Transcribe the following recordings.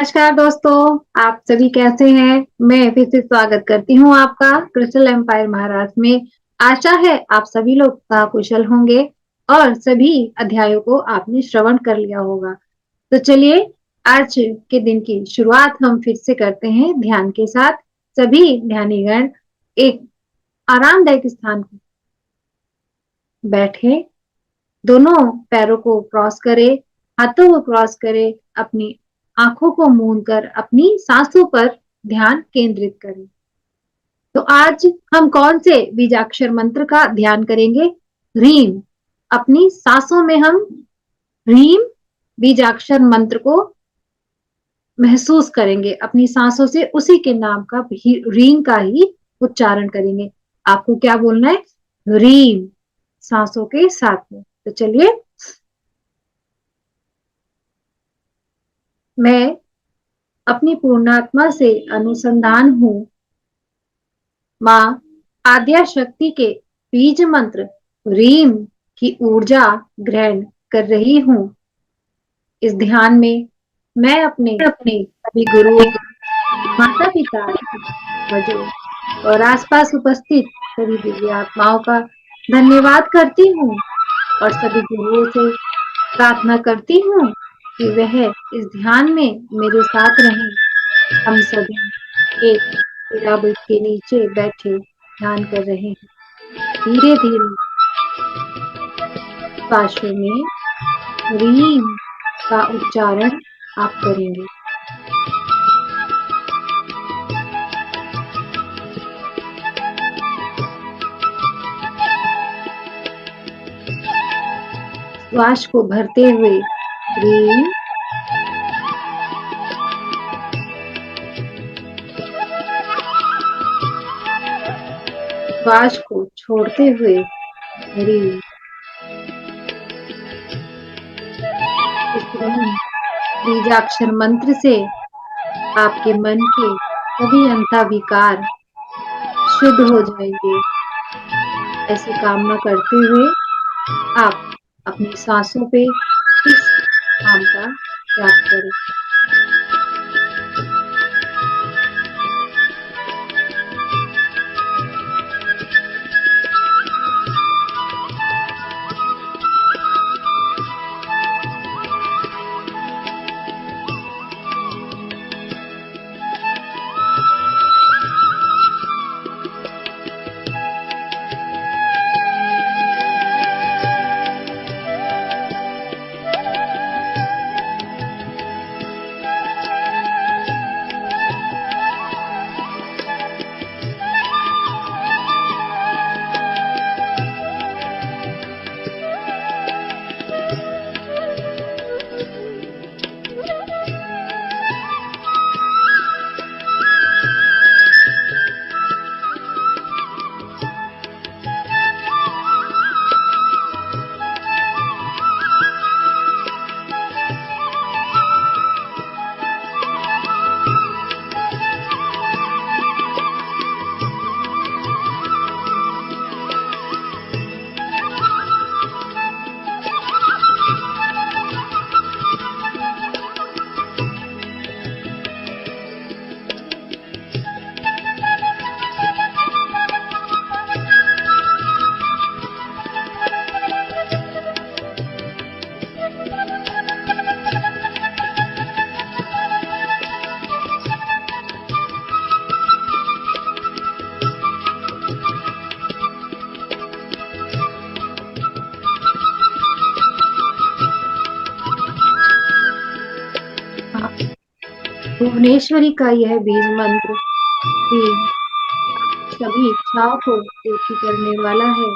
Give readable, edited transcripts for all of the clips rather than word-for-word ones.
नमस्कार दोस्तों, आप सभी कैसे हैं? मैं फिर से स्वागत करती हूँ आपका क्रिस्टल एम्पायर महाराष्ट्र में। आशा है आप सभी लोग कुशल होंगे और सभी अध्यायों को आपने श्रवण कर लिया होगा। तो चलिए आज के दिन की शुरुआत हम फिर से करते हैं ध्यान के साथ। सभी ध्यानीगण एक आरामदायक स्थान पर बैठे, दोनों पैरों को क्रॉस करें, हाथों को क्रॉस करें, अपनी आंखों को मूंद कर अपनी सांसों पर ध्यान केंद्रित करें। तो आज हम कौन से बीजाक्षर मंत्र का ध्यान करेंगे? रीम। अपनी सांसों में हम रीम बीजाक्षर मंत्र को महसूस करेंगे। अपनी सांसों से उसी के नाम का रीम का ही उच्चारण करेंगे। आपको क्या बोलना है? रीम, सांसों के साथ में। तो चलिए, मैं अपनी पूर्णात्मा से अनुसंधान हूँ, माँ आद्या शक्ति के बीज मंत्र रीम की ऊर्जा ग्रहण कर रही हूँ। इस ध्यान में मैं अपने सभी गुरुओं, माता पिता, बजो और आसपास उपस्थित सभी दिव्य आत्माओं का धन्यवाद करती हूँ और सभी गुरुओं से प्रार्थना करती हूँ कि वह इस ध्यान में मेरे साथ रहें। हम सभी एक पिरामिड के नीचे बैठे ध्यान कर रहे हैं। धीरे धीरे श्वासों में रीम का उच्चारण आप करेंगे। श्वास को भरते हुए रीम, श्वास को छोड़ते हुए रीम। इस बीजाक्षर मंत्र से आपके मन के सभी अंतःविकार शुद्ध हो जाएंगे। ऐसी कामना करते हुए आप अपनी सांसों पे इस नाम का जाप करें। भुवनेश्वरी का यह बीज मंत्र भी सभी इच्छाओं को पूर्ति करने वाला है।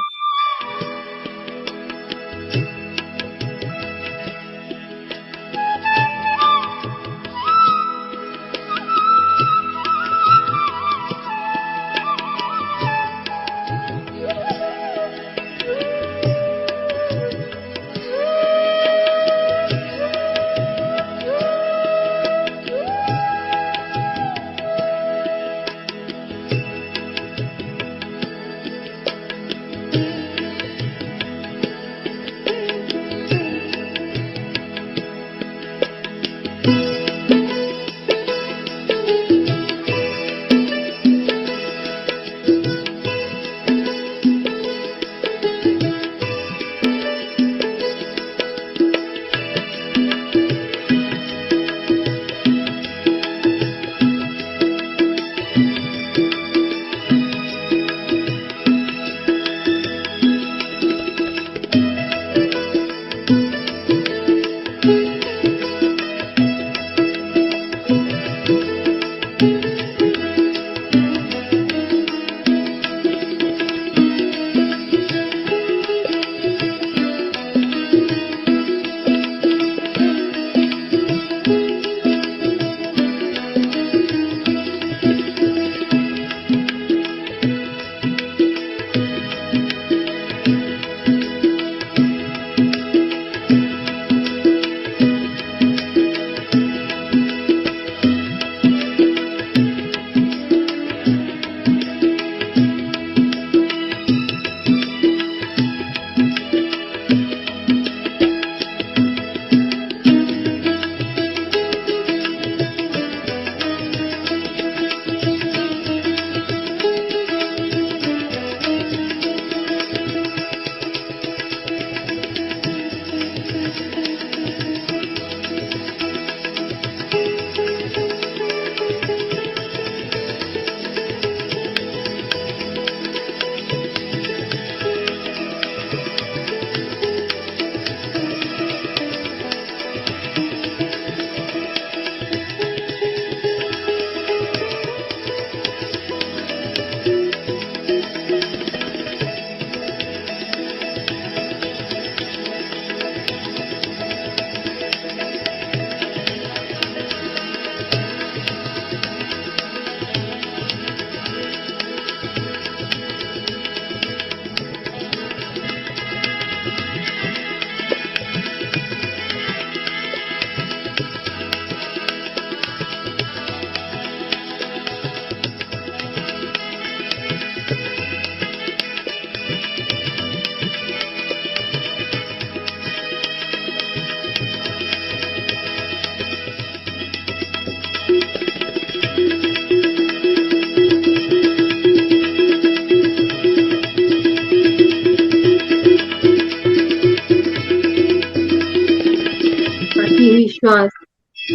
श्वास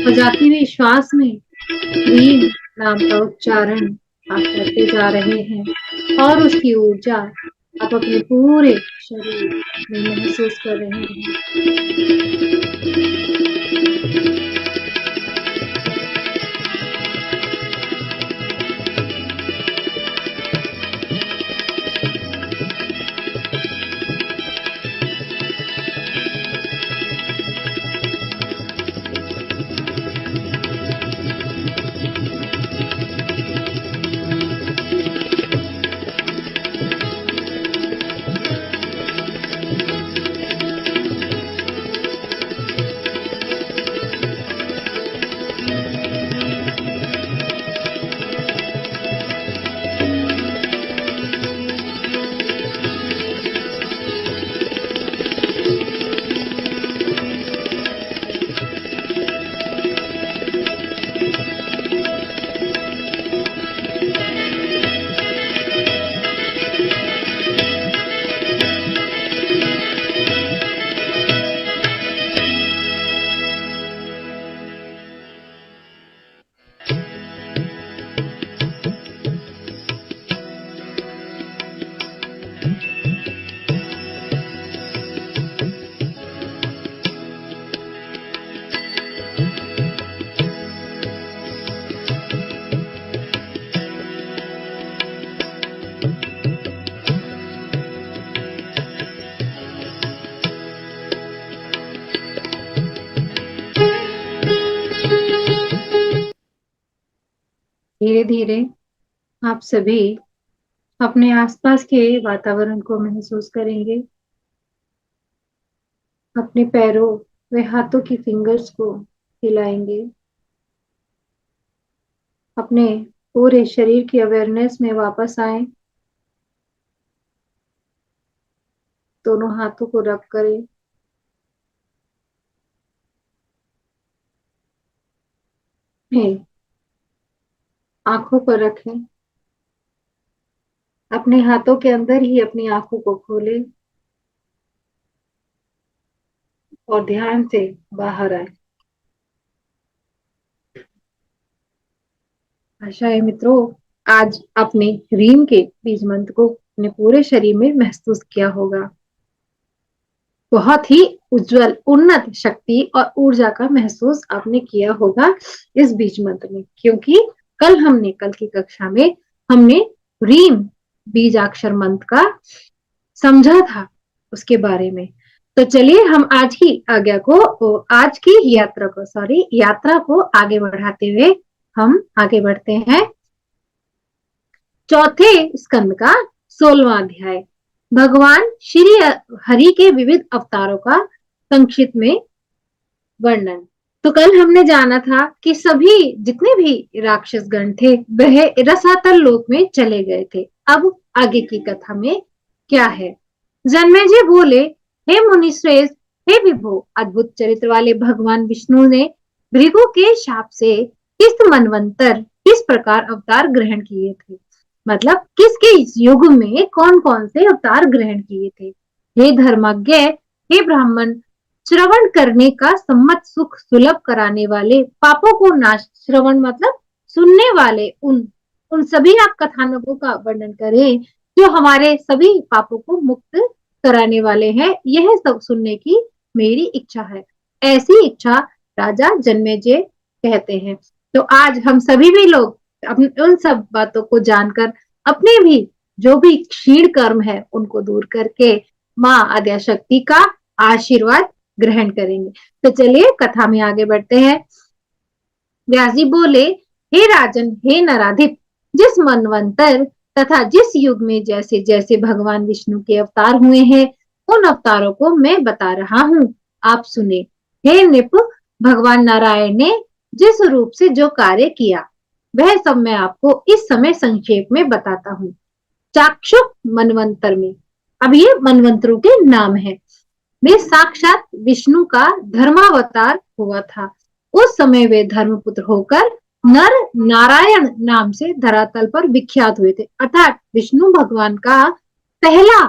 और जाती हुई श्वास में ह्रीम नाम का उच्चारण आप करते जा रहे हैं और उसकी ऊर्जा आप अपने पूरे शरीर में महसूस कर रहे हैं। धीरे धीरे आप सभी अपने आसपास के वातावरण को महसूस करेंगे। अपने पैरों व हाथों की फिंगर्स को हिलाएंगे। अपने पूरे शरीर की अवेयरनेस में वापस आए। दोनों हाथों को रब करें। आंखों पर रखें। अपने हाथों के अंदर ही अपनी आंखों को खोलें और ध्यान से बाहर आए। आशा है मित्रों, आज आपने रीम के बीज मंत्र को अपने पूरे शरीर में महसूस किया होगा। बहुत ही उज्जवल, उन्नत शक्ति और ऊर्जा का महसूस आपने किया होगा इस बीज मंत्र में, क्योंकि कल की कक्षा में हमने रीम बीजाक्षर मंत्र का समझा था उसके बारे में। तो चलिए हम आज की यात्रा को आगे बढ़ाते हुए हम आगे बढ़ते हैं चौथे स्कंद का 16वां अध्याय, भगवान श्री हरि के विविध अवतारों का संक्षिप्त में वर्णन। तो कल हमने जाना था कि सभी जितने भी राक्षस गण थे वह रसातल लोक में चले गए थे। अब आगे की कथा में क्या है? जन्मेजय बोले, हे मुनिश्रेष्ठ, हे विभो, अद्भुत चरित्र वाले भगवान विष्णु ने भृगु के शाप से किस प्रकार अवतार ग्रहण किए थे, मतलब किसके युग में कौन कौन से अवतार ग्रहण किए थे। हे धर्मज्ञ, हे ब्राह्मण, श्रवण करने का सम्मत सुख सुलभ कराने वाले, पापों को नाश, श्रवण मतलब सुनने वाले, उन सभी आप कथानकों का वर्णन करें जो हमारे सभी पापों को मुक्त कराने वाले हैं। यह सब सुनने की मेरी इच्छा है। ऐसी इच्छा राजा जन्मेजय कहते हैं। तो आज हम सभी भी लोग उन सब बातों को जानकर अपने भी जो भी क्षीण कर्म है उनको दूर करके माँ आद्याशक्ति का आशीर्वाद ग्रहण करेंगे। तो चलिए कथा में आगे बढ़ते हैं। व्यास जी बोले, हे राजन, हे नराधिप, जिस मनवंतर तथा जिस युग में जैसे जैसे भगवान विष्णु के अवतार हुए हैं उन अवतारों को मैं बता रहा हूँ, आप सुने। हे नृप, भगवान नारायण ने जिस रूप से जो कार्य किया वह सब मैं आपको इस समय संक्षेप में बताता हूँ। चाक्षुष मनवंतर में, अब ये मनवंतरों के नाम है, में साक्षात विष्णु का धर्मावतार हुआ था। उस समय वे धर्मपुत्र होकर नर नारायण नाम से धरातल पर विख्यात हुए थे। अर्थात विष्णु भगवान का पहला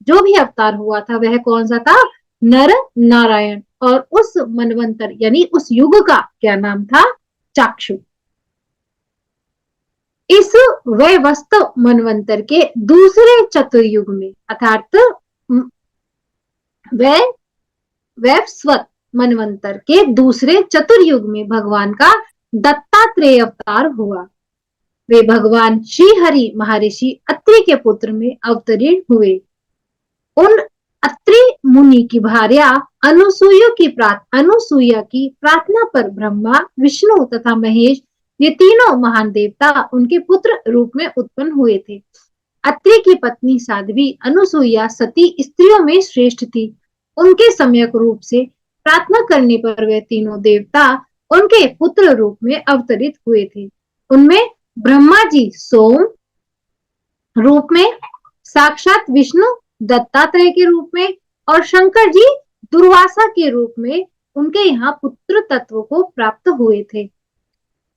जो भी अवतार हुआ था वह कौन सा था? नर नारायण। और उस मनवंतर यानी उस युग का क्या नाम था? चाक्षु। इस वैवस्व मनवंतर के दूसरे चतुर्युग में अर्थात वै वैवस्वत मनवंतर के दूसरे चतुर्युग में भगवान का दत्तात्रेय अवतार हुआ। वे भगवान श्री हरि महर्षि अत्रि के पुत्र में अवतरीण हुए। उन अत्रि मुनि की भार्या अनुसुईया की प्रार्थना पर ब्रह्मा, विष्णु तथा महेश ये तीनों महान देवता उनके पुत्र रूप में उत्पन्न हुए थे। अत्रि की पत्नी साध्वी अनुसुईया सती स्त्रियों में श्रेष्ठ थी। उनके सम्यक रूप से प्रार्थना करने पर वे तीनों देवता उनके पुत्र रूप में अवतरित हुए थे। उनमें ब्रह्मा जी सोम रूप में, साक्षात विष्णु दत्तात्रेय के रूप में और शंकर जी दुर्वासा के रूप में उनके यहाँ पुत्र तत्व को प्राप्त हुए थे।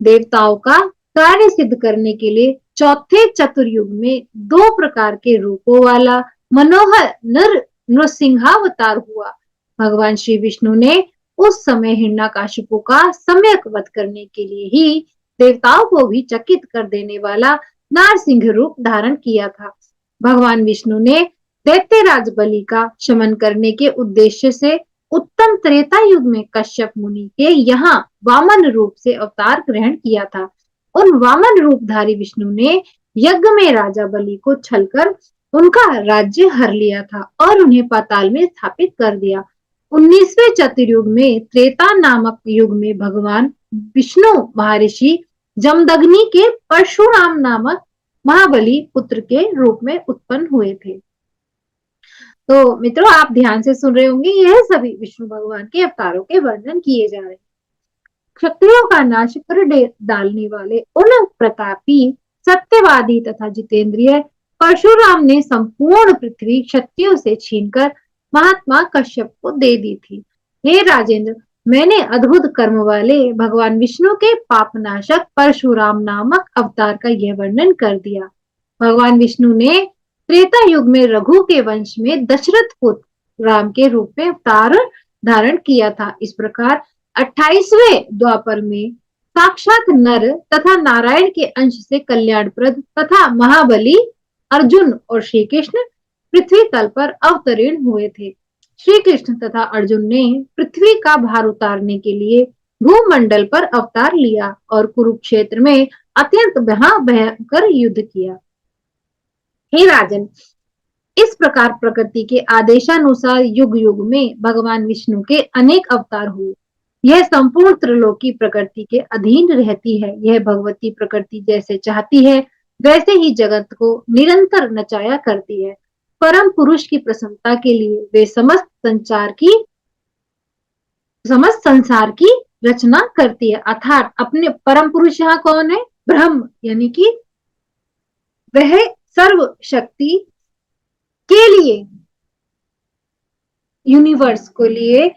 देवताओं का कार्य सिद्ध करने के लिए चौथे चतुर्युग में 2 प्रकार के रूपों वाला मनोहर नृसिंहावतार हुआ। भगवान श्री विष्णु ने उस समय हिरण्यकशिपु का सम्यक वध करने के लिए ही देवताओं को भी चकित कर देने वाला नारसिंह रूप धारण किया था। भगवान विष्णु ने दैत्यराज बलि का शमन करने के उद्देश्य से उत्तम त्रेता युग में कश्यप मुनि के यहाँ वामन रूप से अवतार ग्रहण किया था। उन वामन रूपधारी विष्णु ने यज्ञ में राजा बलि को छलकर उनका राज्य हर लिया था और उन्हें पाताल में स्थापित कर दिया। 19वें चतुर्युग में त्रेता नामक युग में भगवान विष्णु महर्षि जमदग्नि के परशुराम नामक महाबली पुत्र के रूप में उत्पन्न हुए थे। तो मित्रों, आप ध्यान से सुन रहे होंगे, यह सभी विष्णु भगवान के अवतारों के वर्णन किए जा रहे हैं। क्षत्रियों का नाश कर डालने वाले उन प्रतापी, सत्यवादी तथा जितेंद्रिय परशुराम ने संपूर्ण पृथ्वी क्षत्रियों से छीनकर महात्मा कश्यप को दे दी थी। हे राजेंद्र, मैंने अद्भुत कर्म वाले भगवान विष्णु के पापनाशक परशुराम नामक अवतार का यह वर्णन कर दिया। भगवान विष्णु ने त्रेता युग में रघु के वंश में दशरथ पुत्र राम के रूप में अवतार धारण किया था। इस प्रकार 28वें द्वापर में साक्षात नर तथा नारायण के अंश से कल्याणप्रद तथा महाबली अर्जुन और श्री कृष्ण पृथ्वी तल पर अवतरीण हुए थे। श्री कृष्ण तथा अर्जुन ने पृथ्वी का भार उतारने के लिए भूमंडल पर अवतार लिया और कुरुक्षेत्र में अत्यंत भयंकर युद्ध किया। हे राजन, इस प्रकार प्रकृति के आदेशानुसार युग युग में भगवान विष्णु के अनेक अवतार हुए। यह संपूर्ण त्रिलोकी प्रकृति के अधीन रहती है। यह भगवती प्रकृति जैसे चाहती है वैसे ही जगत को निरंतर नचाया करती है। परम पुरुष की प्रसन्नता के लिए वे समस्त संसार की रचना करती है। अर्थात अपने परम पुरुष यहाँ कौन है? ब्रह्म, यानी कि वह सर्व शक्ति के लिए, यूनिवर्स को लिए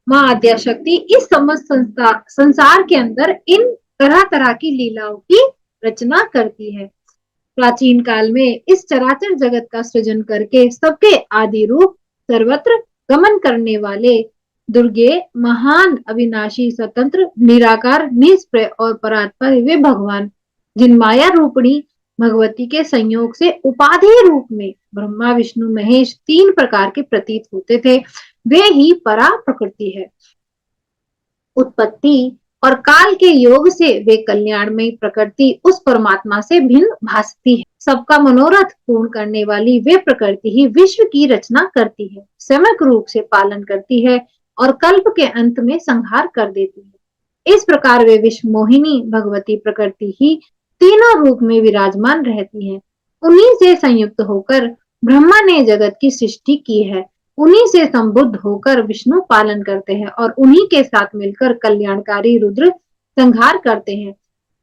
माँ आद्या शक्ति इस समस्त संसार के अंदर इन तरह तरह की लीलाओं की रचना करती है। प्राचीन काल में इस चराचर जगत का सृजन करके सबके आदि रूप सर्वत्र गमन करने वाले दुर्गे, महान, अविनाशी, स्वतंत्र, निराकार, निष्प्रय और परात्पर वे भगवान, जिन माया रूपणी भगवती के संयोग से उपाधि रूप में ब्रह्मा, विष्णु, महेश 3 प्रकार के प्रतीत होते थे, वे ही परा प्रकृति है। उत्पत्ति और काल के योग से वे कल्याणमयी प्रकृति उस परमात्मा से भिन्न भासती है। सबका मनोरथ पूर्ण करने वाली वे प्रकृति ही विश्व की रचना करती है, सम्यक रूप से पालन करती है और कल्प के अंत में संहार कर देती है। इस प्रकार वे विश्व मोहिनी भगवती प्रकृति ही तीनों रूप में विराजमान रहती है। उन्हीं से संयुक्त होकर ब्रह्मा ने जगत की सृष्टि की है। उन्हीं से संबुद्ध होकर विष्णु पालन करते हैं और उन्हीं के साथ मिलकर कल्याणकारी रुद्र संहार करते हैं।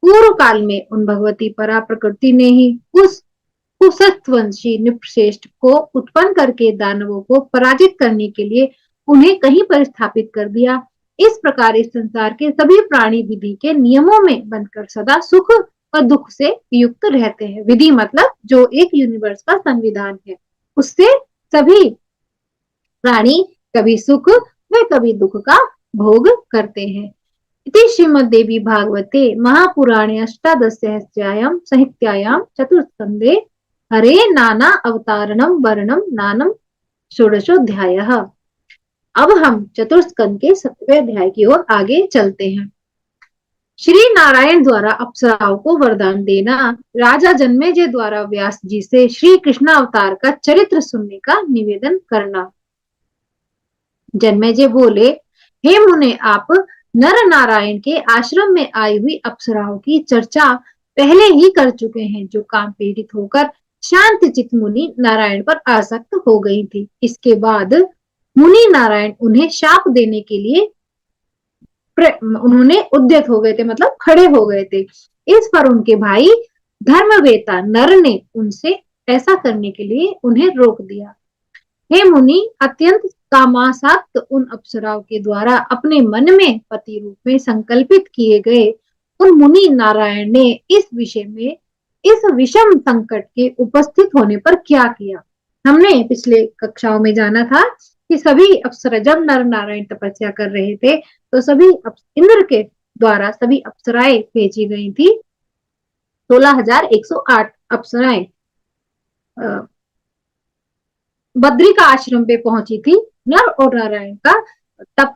पूर्व काल में उन भगवती परा प्रकृति ने ही उस कुसत्वंशी नृपश्रेष्ठ को उत्पन्न करके दानवों को पराजित करने के लिए उन्हें कहीं पर स्थापित कर दिया। इस प्रकार इस संसार के सभी प्राणी विधि के नियमों में बनकर सदा सुख और दुख से युक्त रहते हैं। विधि मतलब जो एक यूनिवर्स का संविधान है, उससे सभी प्राणी कभी सुख वे कभी दुख का भोग करते हैं। इति श्रीमद्देवी भागवते महापुराणे अष्टादशसहस्रायां संहितायां चतुर्थस्कन्धे हरे नाना अवतारणं वर्णनं नानम षोडशोऽध्यायः। अब हम चतुर्थ स्कंद के 7वें अध्याय की ओर आगे चलते हैं। श्री नारायण द्वारा अप्सराओं को वरदान देना। राजा जन्मेजय द्वारा व्यास जी से श्री कृष्ण अवतार का चरित्र सुनने का निवेदन करना। जन्मेजय बोले, हे मुने, आप नर नारायण के आश्रम में आई हुई अप्सराओं की चर्चा पहले ही कर चुके हैं, जो काम पीड़ित होकर शांत चित मुनि नारायण पर आसक्त हो गई थी। इसके बाद मुनि नारायण उन्हें शाप देने के लिए उन्होंने उद्यत हो गए थे, मतलब खड़े हो गए थे। इस पर उनके भाई धर्मवेता नर ने उनसे ऐसा करने के लिए उन्हें रोक दिया। हे मुनि, अत्यंत कामासक्त उन अप्सराओं के द्वारा अपने मन में पति रूप में संकल्पित किए गए उन मुनि नारायण ने इस विषय में इस विषम संकट के उपस्थित होने पर क्या किया। हमने पिछले कक्षाओं में जाना था कि सभी अप्सरा, जब नर नारायण तपस्या कर रहे थे तो सभी इंद्र के द्वारा सभी अप्सराएं भेजी गई थी। 16,108 अप्सराएं बद्रिका आश्रम पे पहुंची थी नर और नारायण का तप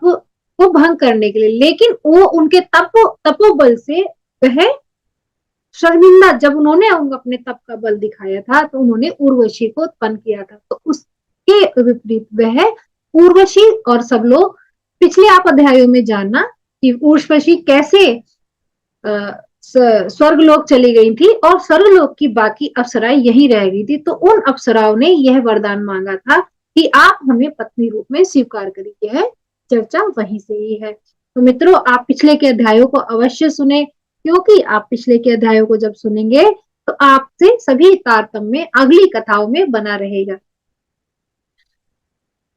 को भंग करने के लिए, लेकिन वो उनके तपोबल से वह शर्मिंदा, जब उन्होंने अपने तप का बल दिखाया था तो उन्होंने उर्वशी को उत्पन्न किया था। तो उसके विपरीत वह उर्वशी और सब लोग पिछले आप अध्यायों में जाना कि उर्वशी कैसे स्वर्गलोक चली गई थी और स्वर्गलोक की बाकी अप्सराएं यहीं रह गई थी। तो उन अप्सराओं ने यह वरदान मांगा था कि आप हमें पत्नी रूप में स्वीकार करिए। यह चर्चा वहीं से ही है। तो मित्रों, आप पिछले के अध्यायों को अवश्य सुने, क्योंकि आप पिछले के अध्यायों को जब सुनेंगे तो आपसे सभी तारतम्य अगली कथाओं में बना रहेगा।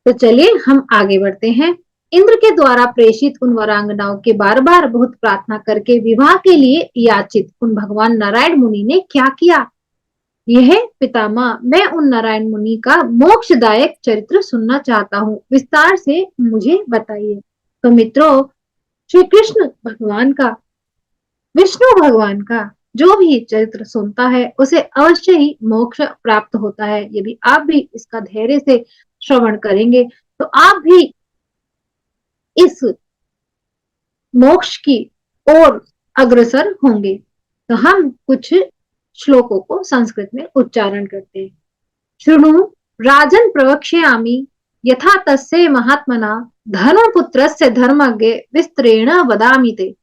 तो चलिए हम आगे बढ़ते हैं। इंद्र के द्वारा प्रेषित उन वरांगनाओं के बार बार बहुत प्रार्थना करके विवाह के लिए याचित उन भगवान नारायण मुनि ने क्या किया, यह पितामह, मैं उन नारायण मुनि का मोक्षदायक चरित्र सुनना चाहता हूँ, विस्तार से मुझे बताइए। तो मित्रों, श्री कृष्ण भगवान का, विष्णु भगवान का जो भी चरित्र सुनता है उसे अवश्य ही मोक्ष प्राप्त होता है। यदि आप भी इसका धैर्य से श्रवण करेंगे तो आप भी इस मोक्ष की ओर अग्रसर होंगे। तो हम कुछ श्लोकों को संस्कृत में उच्चारण करते हैं। शृणु राजन प्रवक्ष्यामि यथा तस्य महात्मना धर्मपुत्रस्य धर्मज्ञ विस्तरेण वदामि ते।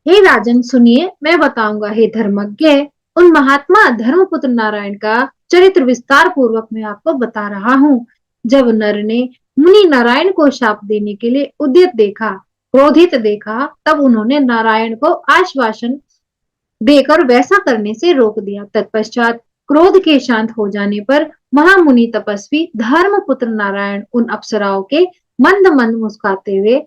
हे राजन सुनिए, मैं बताऊंगा, हे धर्मज्ञ, उन महात्मा धर्मपुत्र नारायण का चरित्र विस्तार पूर्वक मैं आपको बता रहा हूँ। जब नर ने मुनि नारायण को शाप देने के लिए उद्यत देखा, क्रोधित देखा, तब उन्होंने नारायण को आश्वासन देकर वैसा करने से रोक दिया। तत्पश्चात क्रोध के शांत हो जाने पर महामुनि तपस्वी धर्मपुत्र नारायण उन अप्सराओं के मंद मंद मुस्कुराते हुए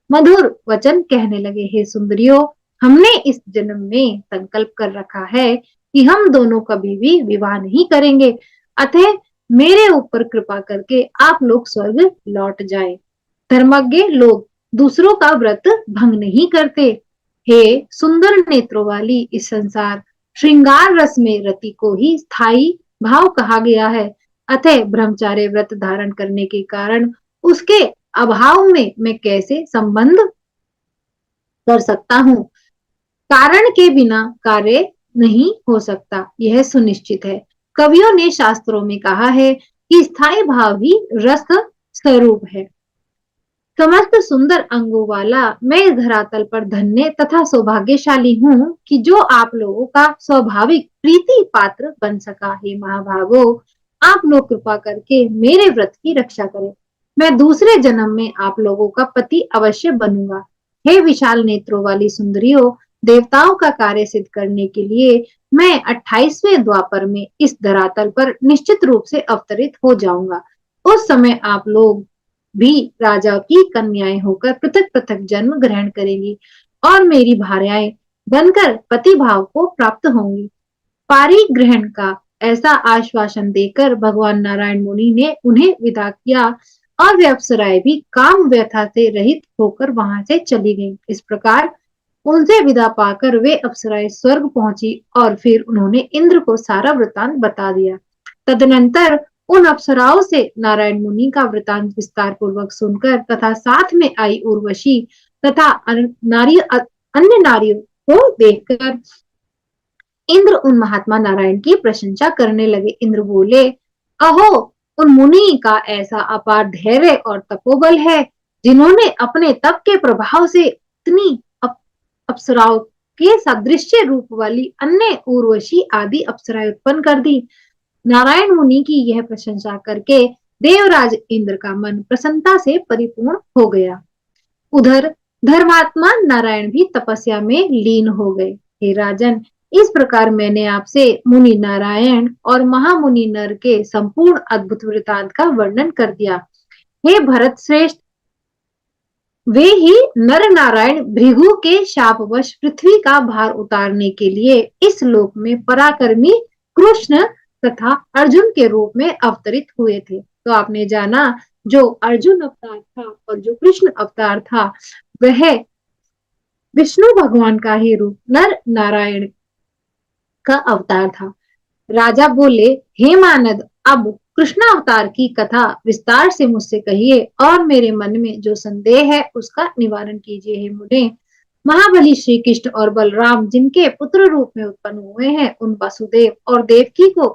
मधुर वचन कहने लगे, हे सुंदरियों, हमने इस जन्म में संकल्प कर रखा है कि हम दोनों कभी भी विवाह नहीं करेंगे, अतः मेरे ऊपर कृपा करके आप लोग स्वर्ग लौट जाएं। धर्मज्ञ लोग दूसरों का व्रत भंग नहीं करते। हे सुंदर नेत्रों वाली इस संसार श्रृंगार रस में रति को ही स्थायी भाव कहा गया है, अतः ब्रह्मचार्य व्रत धारण करने के कारण उसके अभाव में मैं कैसे संबंध कर सकता हूँ। कारण के बिना कार्य नहीं हो सकता, यह सुनिश्चित है। कवियों ने शास्त्रों में कहा है कि स्थायी भाव ही रस स्वरूप है। समस्त सुंदर अंगों वाला मैं धरातल पर धन्य तथा सौभाग्यशाली हूँ कि जो आप लोगों का स्वाभाविक प्रीति पात्र बन सका। हे महाभागो, आप लोग कृपा करके मेरे व्रत की रक्षा करें, मैं दूसरे जन्म में आप लोगों का पति अवश्य बनूंगा। हे विशाल नेत्रों वाली सुंदरियों, देवताओं का कार्य सिद्ध करने के लिए मैं 28वें द्वापर में इस धरातल पर निश्चित रूप से अवतरित हो जाऊंगा। उस समय आप लोग भी राजा की कन्याएं होकर पृथक पृथक जन्म ग्रहण करेंगी और मेरी भार्याएं बनकर पति भाव को प्राप्त होंगी। पारी ग्रहण का ऐसा आश्वासन देकर भगवान नारायण मुनि ने उन्हें विदा किया और वे अप्सराएं भी काम व्यथा से रहित होकर वहां से चली गईं। इस प्रकार उनसे विदा पाकर वे अप्सराएं स्वर्ग पहुंची और फिर उन्होंने इंद्र को सारा वृतांत बता दिया। तदनंतर उन अप्सराओं से नारायण मुनि का वृतांत विस्तार पूर्वक सुनकर तथा साथ में आई उर्वशी तथा अन्य नारियों को देखकर इंद्र उन महात्मा नारायण की प्रशंसा करने लगे। इंद्र बोले, अहो, उन मुनि का ऐसा अपार धैर्य और तपोबल है, जिन्होंने अपने तप के प्रभाव से इतनी अप्सराओं के सादृश्य रूप वाली अन्य उर्वशी आदि अप्सराएं उत्पन्न कर दी। नारायण मुनि की यह प्रशंसा करके देवराज इंद्र का मन प्रसन्नता से परिपूर्ण हो गया। उधर धर्मात्मा नारायण भी तपस्या में लीन हो गए। हे राजन, इस प्रकार मैंने आपसे मुनि नारायण और महामुनि नर के संपूर्ण अद्भुत वृतांत का वर्णन कर दिया। हे भरत श्रेष्ठ, वे ही नर नारायण भृगु के शापवश पृथ्वी का भार उतारने के लिए इस लोक में पराक्रमी कृष्ण तथा अर्जुन के रूप में अवतरित हुए थे। तो आपने जाना, जो अर्जुन अवतार था और जो कृष्ण अवतार था, वह विष्णु भगवान का ही रूप नर नारायण का अवतार था। राजा बोले, हे मानद, अब कृष्ण अवतार की कथा विस्तार से मुझसे कहिए और मेरे मन में जो संदेह है उसका निवारण कीजिए। हे मुने, महाबली श्री कृष्ण और बलराम जिनके पुत्र रूप में उत्पन्न हुए हैं, उन वसुदेव और देवकी को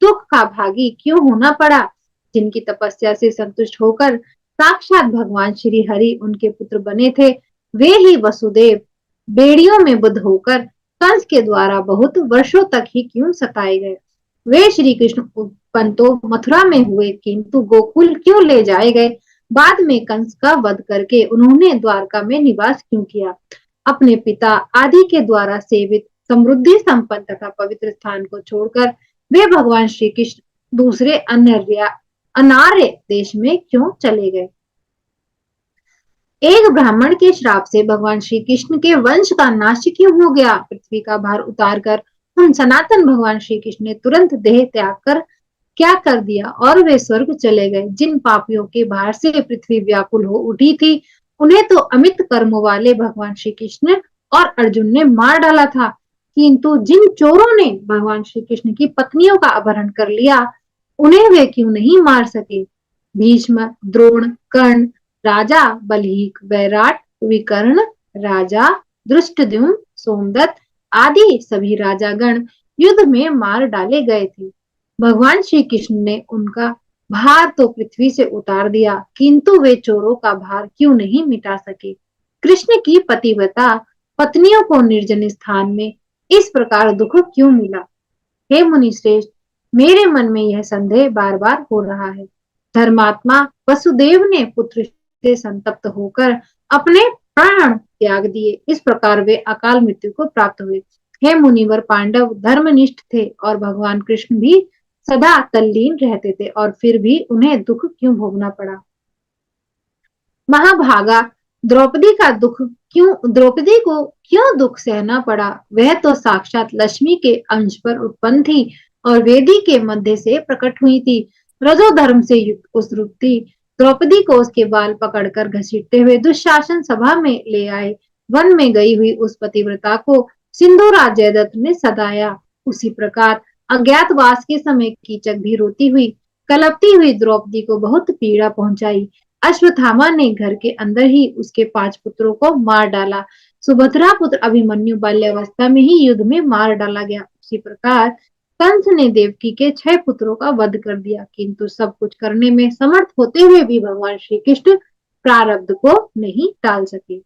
दुख का भागी क्यों होना पड़ा? जिनकी तपस्या से संतुष्ट होकर साक्षात भगवान श्री हरि उनके पुत्र बने थे, वे ही वसुदेव बेड़ियों में बंद होकर कंस के द्वारा बहुत वर्षों तक ही क्यों सताए गए? वे श्री कृष्ण उत्पन्न तो मथुरा में हुए, किंतु गोकुल क्यों ले जाए गए? बाद में कंस का वध करके उन्होंने द्वारका में निवास क्यों किया? अपने पिता आदि के द्वारा सेवित समृद्धि संपन्न तथा पवित्र स्थान को छोड़कर वे भगवान श्री कृष्ण दूसरे अनार्य देश में क्यों चले गए? एक ब्राह्मण के श्राप से भगवान श्री कृष्ण के वंश का नाश क्यों हो गया? पृथ्वी का भार उतार कर उन सनातन भगवान श्री कृष्ण ने तुरंत देह त्याग कर क्या कर दिया और वे स्वर्ग चले गए। जिन पापियों के भार से पृथ्वी व्याकुल हो उठी थी, उन्हें तो अमित कर्मों वाले भगवान श्री कृष्ण और अर्जुन ने मार डाला था, किंतु जिन चोरों ने भगवान श्री कृष्ण की पत्नियों का अपहरण कर लिया, उन्हें वे क्यों नहीं मार सके? भीष्म, द्रोण, कर्ण, राजा बलहीक, वैराट, विकर्ण, राजा दृष्टद्युम्न, सोमदत्त आदि सभी राजागण युद्ध में मार डाले गए थे। भगवान श्री कृष्ण ने उनका भार तो पृथ्वी से उतार दिया, किंतु वे चोरों का भार क्यों नहीं मिटा सके? कृष्ण की पतिव्रता पत्नियों को निर्जन स्थान में इस प्रकार दुख क्यों मिला? हे मुनि श्रेष्ठ, मेरे मन में यह संदेह बार बार हो रहा है। धर्मात्मा वसुदेव ने पुत्र से संतप्त होकर अपने प्राण त्याग दिए, इस प्रकार वे अकाल मृत्यु को प्राप्त हुए। हे मुनिवर, पांडव धर्मनिष्ठ थे और भगवान कृष्ण भी सदा तल्लीन रहते थे, और फिर भी उन्हें दुख क्यों भोगना पड़ा? महाभागा, द्रौपदी को क्यों दुख सहना पड़ा? वह तो साक्षात लक्ष्मी के अंश पर उत्पन्न थी और वेदी के मध्य से प्रकट हुई थी। रजो धर्म से युक्त उस रूपी द्रौपदी को उसके बाल पकड़कर घसीटते हुए दुशासन सभा में ले आए। वन में गई हुई उस पतिव्रता को सिंधुराज जयद्रथ ने सदाया। उसी प्रकार अज्ञातवास के समय कीचक भी रोती हुई कलपती हुई द्रौपदी को बहुत पीड़ा पहुंचाई। अश्वत्थामा ने घर के अंदर ही उसके 5 पुत्रों को मार डाला। सुभद्रा पुत्र अभिमन्यु बाल्यावस्था में ही युद्ध में मार डाला गया। उसी प्रकार कंस ने देवकी के 6 पुत्रों का वध कर दिया, किंतु सब कुछ करने में समर्थ होते हुए भी भगवान श्री कृष्ण प्रारब्ध को नहीं टाल सके।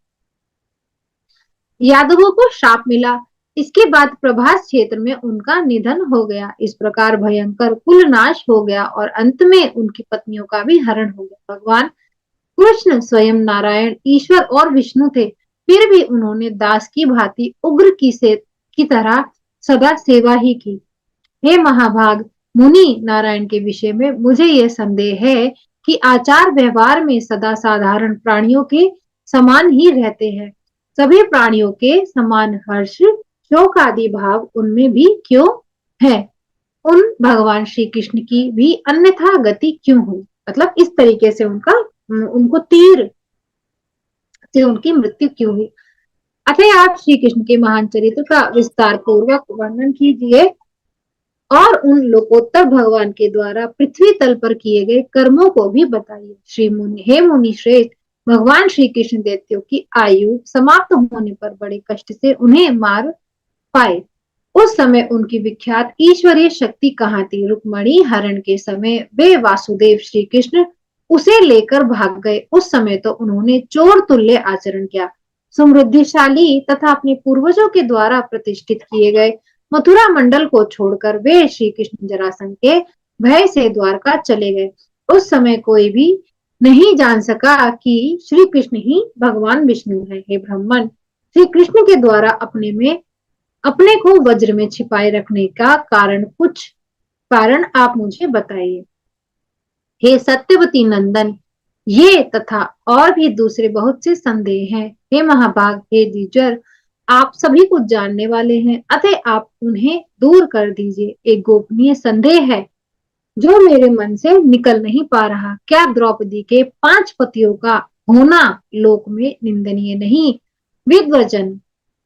यादवों को श्राप मिला। इसके बाद प्रभास क्षेत्र में उनका निधन हो गया। इस प्रकार भयंकर कुल नाश हो गया और अंत में उनकी पत्नियों का भी हरण हो गया। भगवान कृष्ण स्वयं नारायण, ईश्वर और विष्णु थे, फिर भी उन्होंने दास की भांति उग्र की तरह सदा सेवा ही की। हे महाभाग मुनि, नारायण के विषय में मुझे यह संदेह है कि आचार व्यवहार में सदा साधारण प्राणियों के समान ही रहते हैं। सभी प्राणियों के समान हर्ष, शोक आदि भाव उनमें भी क्यों है? उन भगवान श्री कृष्ण की भी अन्यथा गति क्यों हुई? मतलब इस तरीके से उनको तीर से उनकी मृत्यु क्यों हुई। अतः आप श्री कृष्ण के महान चरित्र का विस्तार पूर्वक वर्णन कीजिए और उन लोकोत्तर भगवान के द्वारा पृथ्वी तल पर किए गए कर्मों को भी बताइए। श्री मुनि हे मुनि श्रेष्ठ, भगवान श्री कृष्ण दैत्यों की आयु समाप्त होने पर बड़े कष्ट से उन्हें मार पाए। उस समय उनकी विख्यात ईश्वरीय शक्ति कहाँ थी? रुक्मणी हरण के समय वे वासुदेव श्री कृष्ण उसे लेकर भाग गए। उस समय तो उन्होंने चोर तुल्य आचरण किया। समृद्धिशाली तथा अपने पूर्वजों के द्वारा प्रतिष्ठित किए गए मथुरा मंडल को छोड़कर वे श्री कृष्ण जरासंध के भय से द्वारका चले गए। उस समय कोई भी नहीं जान सका कि श्री कृष्ण ही भगवान विष्णु है। हे ब्राह्मण, श्री कृष्ण के द्वारा अपने को वज्र में छिपाए रखने का कारण आप मुझे बताइए। हे सत्यवती नंदन, ये तथा और भी दूसरे बहुत से संदेह हैं। हे महाभाग, हे द्विजर, आप सभी कुछ जानने वाले हैं, अतः आप उन्हें दूर कर दीजिए। एक गोपनीय संदेह है जो मेरे मन से निकल नहीं पा रहा। क्या द्रौपदी के 5 पतियों का होना लोक में निंदनीय नहीं? विद्वजन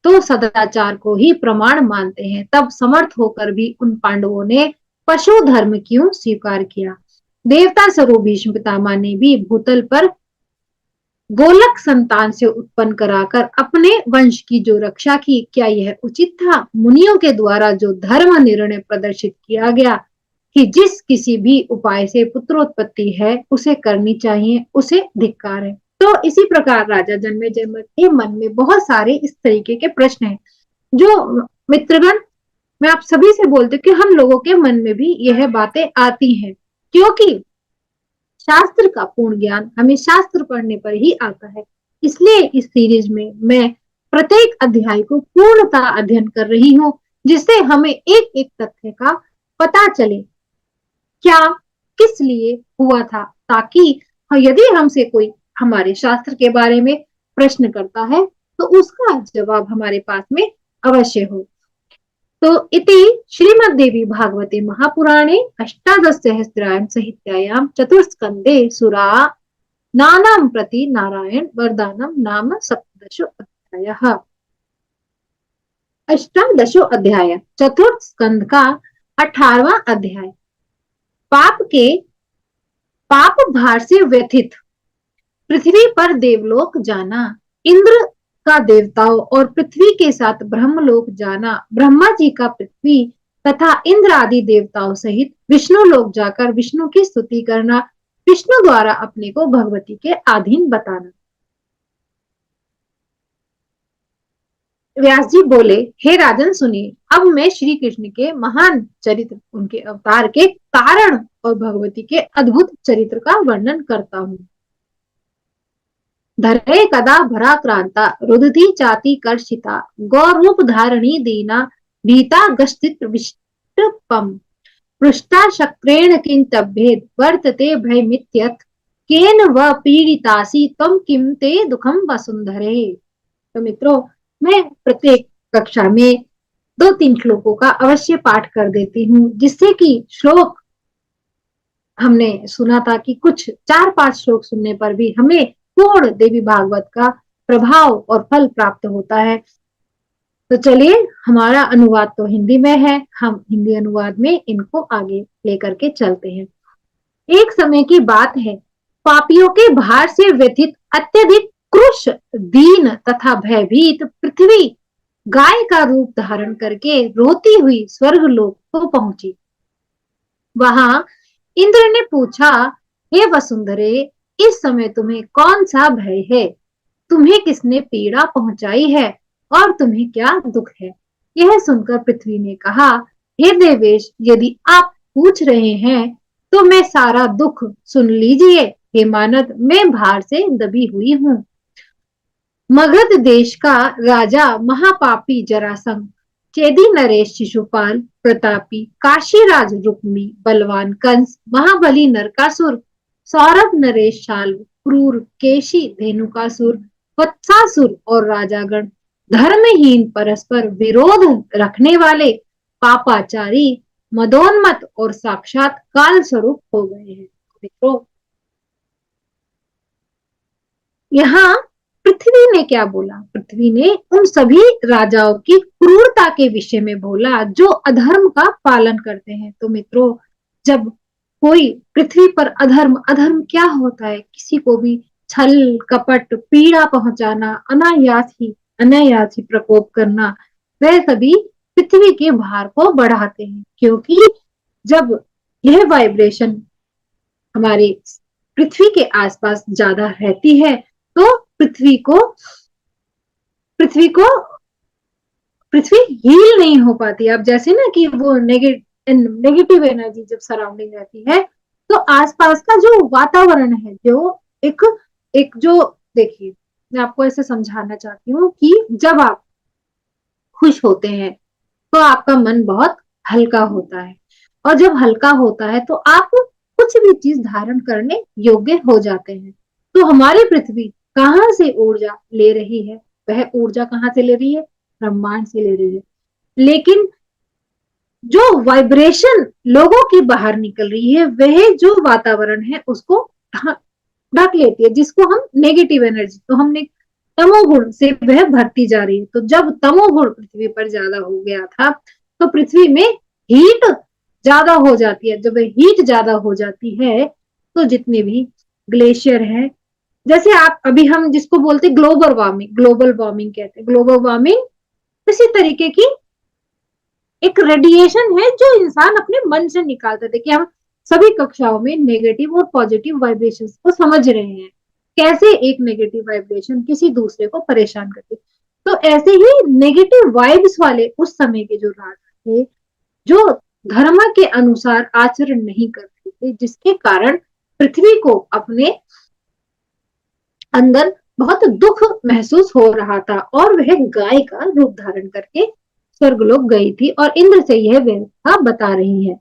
तो सदाचार को ही प्रमाण मानते हैं, तब समर्थ होकर भी उन पांडवों ने पशु धर्म क्यों स्वीकार किया? देवता स्वरूप भीष्म पितामह ने भी भूतल पर गोलक संतान से उत्पन्न कराकर अपने वंश की जो रक्षा की, क्या यह उचित था? मुनियों के द्वारा जो धर्म निर्णय प्रदर्शित किया गया कि जिस किसी भी उपाय से पुत्रोत्पत्ति है उसे करनी चाहिए, उसे धिक्कार है। तो इसी प्रकार राजा जन्मेजय के मन में बहुत सारे इस तरीके के प्रश्न हैं जो मित्रगण मैं आप सभी से बोलती हूँ कि हम लोगों के मन में भी यह बातें आती हैं, क्योंकि शास्त्र का पूर्ण ज्ञान हमें शास्त्र पढ़ने पर ही आता है। इसलिए इस सीरीज में मैं प्रत्येक अध्याय को पूर्णतः अध्ययन कर रही हूँ, जिससे हमें एक एक तथ्य का पता चले क्या किस लिए हुआ था, ताकि यदि हमसे कोई हमारे शास्त्र के बारे में प्रश्न करता है तो उसका जवाब हमारे पास में अवश्य हो। तो इति श्रीमद्देवी भागवते महापुराणे अष्टादशसहस्रायां संहितायां चतुर्स्कन्धे सुरा नानां प्रति नारायण वरदानम नाम सप्तदशो अध्यायः। अष्टादशो अध्याय, चतुर्थ स्कंध का 18वां अध्याय। पाप भार से व्यथित पृथ्वी पर देवलोक जाना। इंद्र का देवताओं और पृथ्वी के साथ ब्रह्मलोक जाना। ब्रह्मा जी का पृथ्वी तथा इंद्र आदि देवताओं सहित विष्णु लोक जाकर विष्णु की स्तुति करना। विष्णु द्वारा अपने को भगवती के अधीन बताना। व्यास जी बोले, हे राजन सुनिए, अब मैं श्री कृष्ण के महान चरित्र, उनके अवतार के कारण और भगवती के अद्भुत चरित्र का वर्णन करता हूँ। धरे कदा भराक्रांता रुदती चाति कर्षिता गौरूप धारणी दीना भीता गश्चित्र विष्टपम पृष्ठा शक्रेण किंतभेद वर्तते भयमित्यथ केन व पीड़ितासी तम किम ते दुखम वसुंधरे। तो मित्रों, मैं प्रत्येक कक्षा में 2-3 श्लोकों का अवश्य पाठ कर देती हूँ, जिससे कि श्लोक हमने सुना था कि कुछ 4-5 श्लोक सुनने पर भी हमें पूर्ण देवी भागवत का प्रभाव और फल प्राप्त होता है। तो चलिए, हमारा अनुवाद तो हिंदी में है, हम हिंदी अनुवाद में इनको आगे लेकर के चलते हैं। एक समय की बात है, पापियों के भार से व्यथित अत्यधिक क्रुश, दीन तथा भयभीत पृथ्वी गाय का रूप धारण करके रोती हुई स्वर्गलोक को पहुंची। वहां इंद्र ने पूछा, हे वसुंधरे, इस समय तुम्हें कौन सा भय है? तुम्हें किसने पीड़ा पहुंचाई है और तुम्हें क्या दुख है? यह सुनकर पृथ्वी ने कहा, हे देवेश, यदि आप पूछ रहे हैं तो मैं सारा दुख सुन लीजिए। हे मानद, मैं भार से दबी हुई हूँ। मगध देश का राजा महापापी जरासंध, चेदी नरेश शिशुपाल, प्रतापी काशीराज रुक्मी, बलवान कंस, महाबली नरकासुर, सौरभ नरेश शाल्व, क्रूर केशी धेनुकासुर, वत्सासुर और राजागण, धर्महीन परस्पर विरोध रखने वाले, पापाचारी, मदोन्मत और साक्षात काल स्वरूप हो गए हैं। मित्रों, यहाँ पृथ्वी ने क्या बोला? पृथ्वी ने उन सभी राजाओं की क्रूरता के विषय में बोला जो अधर्म का पालन करते हैं। तो मित्रों, जब कोई पृथ्वी पर अधर्म, अधर्म क्या होता है? किसी को भी छल कपट, पीड़ा पहुंचाना, अनायास ही प्रकोप करना, वह सभी पृथ्वी के भार को बढ़ाते हैं। क्योंकि जब यह वाइब्रेशन हमारे पृथ्वी के आसपास ज्यादा रहती है तो पृथ्वी को पृथ्वी हील नहीं हो पाती। अब जैसे ना कि वो नेगेटिव एनर्जी जब सराउंडिंग रहती है तो आसपास का जो वातावरण है, जो एक एक जो देखिए, मैं आपको ऐसे समझाना चाहती हूँ कि जब आप खुश होते हैं तो आपका मन बहुत हल्का होता है, और जब हल्का होता है तो आप कुछ भी चीज धारण करने योग्य हो जाते हैं। तो हमारी पृथ्वी कहाँ से ऊर्जा ले रही है? वह ऊर्जा कहाँ से ले रही है? ब्रह्मांड से ले रही है। लेकिन जो वाइब्रेशन लोगों की बाहर निकल रही है, वह जो वातावरण है उसको ढक लेती है, जिसको हम नेगेटिव एनर्जी, तो हमने तमोगुण से वह भरती जा रही है। तो जब तमोगुण पृथ्वी पर ज्यादा हो गया था तो पृथ्वी में हीट ज्यादा हो जाती है। जब हीट ज्यादा हो जाती है तो जितने भी ग्लेशियर है, जैसे आप अभी हम जिसको बोलते हैं ग्लोबल वार्मिंग कहते हैं, ग्लोबल वार्मिंग इसी तरीके की एक रेडिएशन है जो इंसान अपने मन से निकालते थे। कि हम सभी कक्षाओं में नेगेटिव और पॉजिटिव वाइब्रेशन को समझ रहे हैं, कैसे एक नेगेटिव वाइब्रेशन किसी दूसरे को परेशान करती। तो ऐसे ही नेगेटिव वाइब्स वाले उस समय के जो राजा थे, जो धर्म के अनुसार आचरण नहीं करते थे, जिसके कारण पृथ्वी को अपने अंदर बहुत दुख महसूस हो रहा था, और वह गाय का रूप धारण करके स्वर्गलोक गई थी और इंद्र से यह व्यथा बता रही है।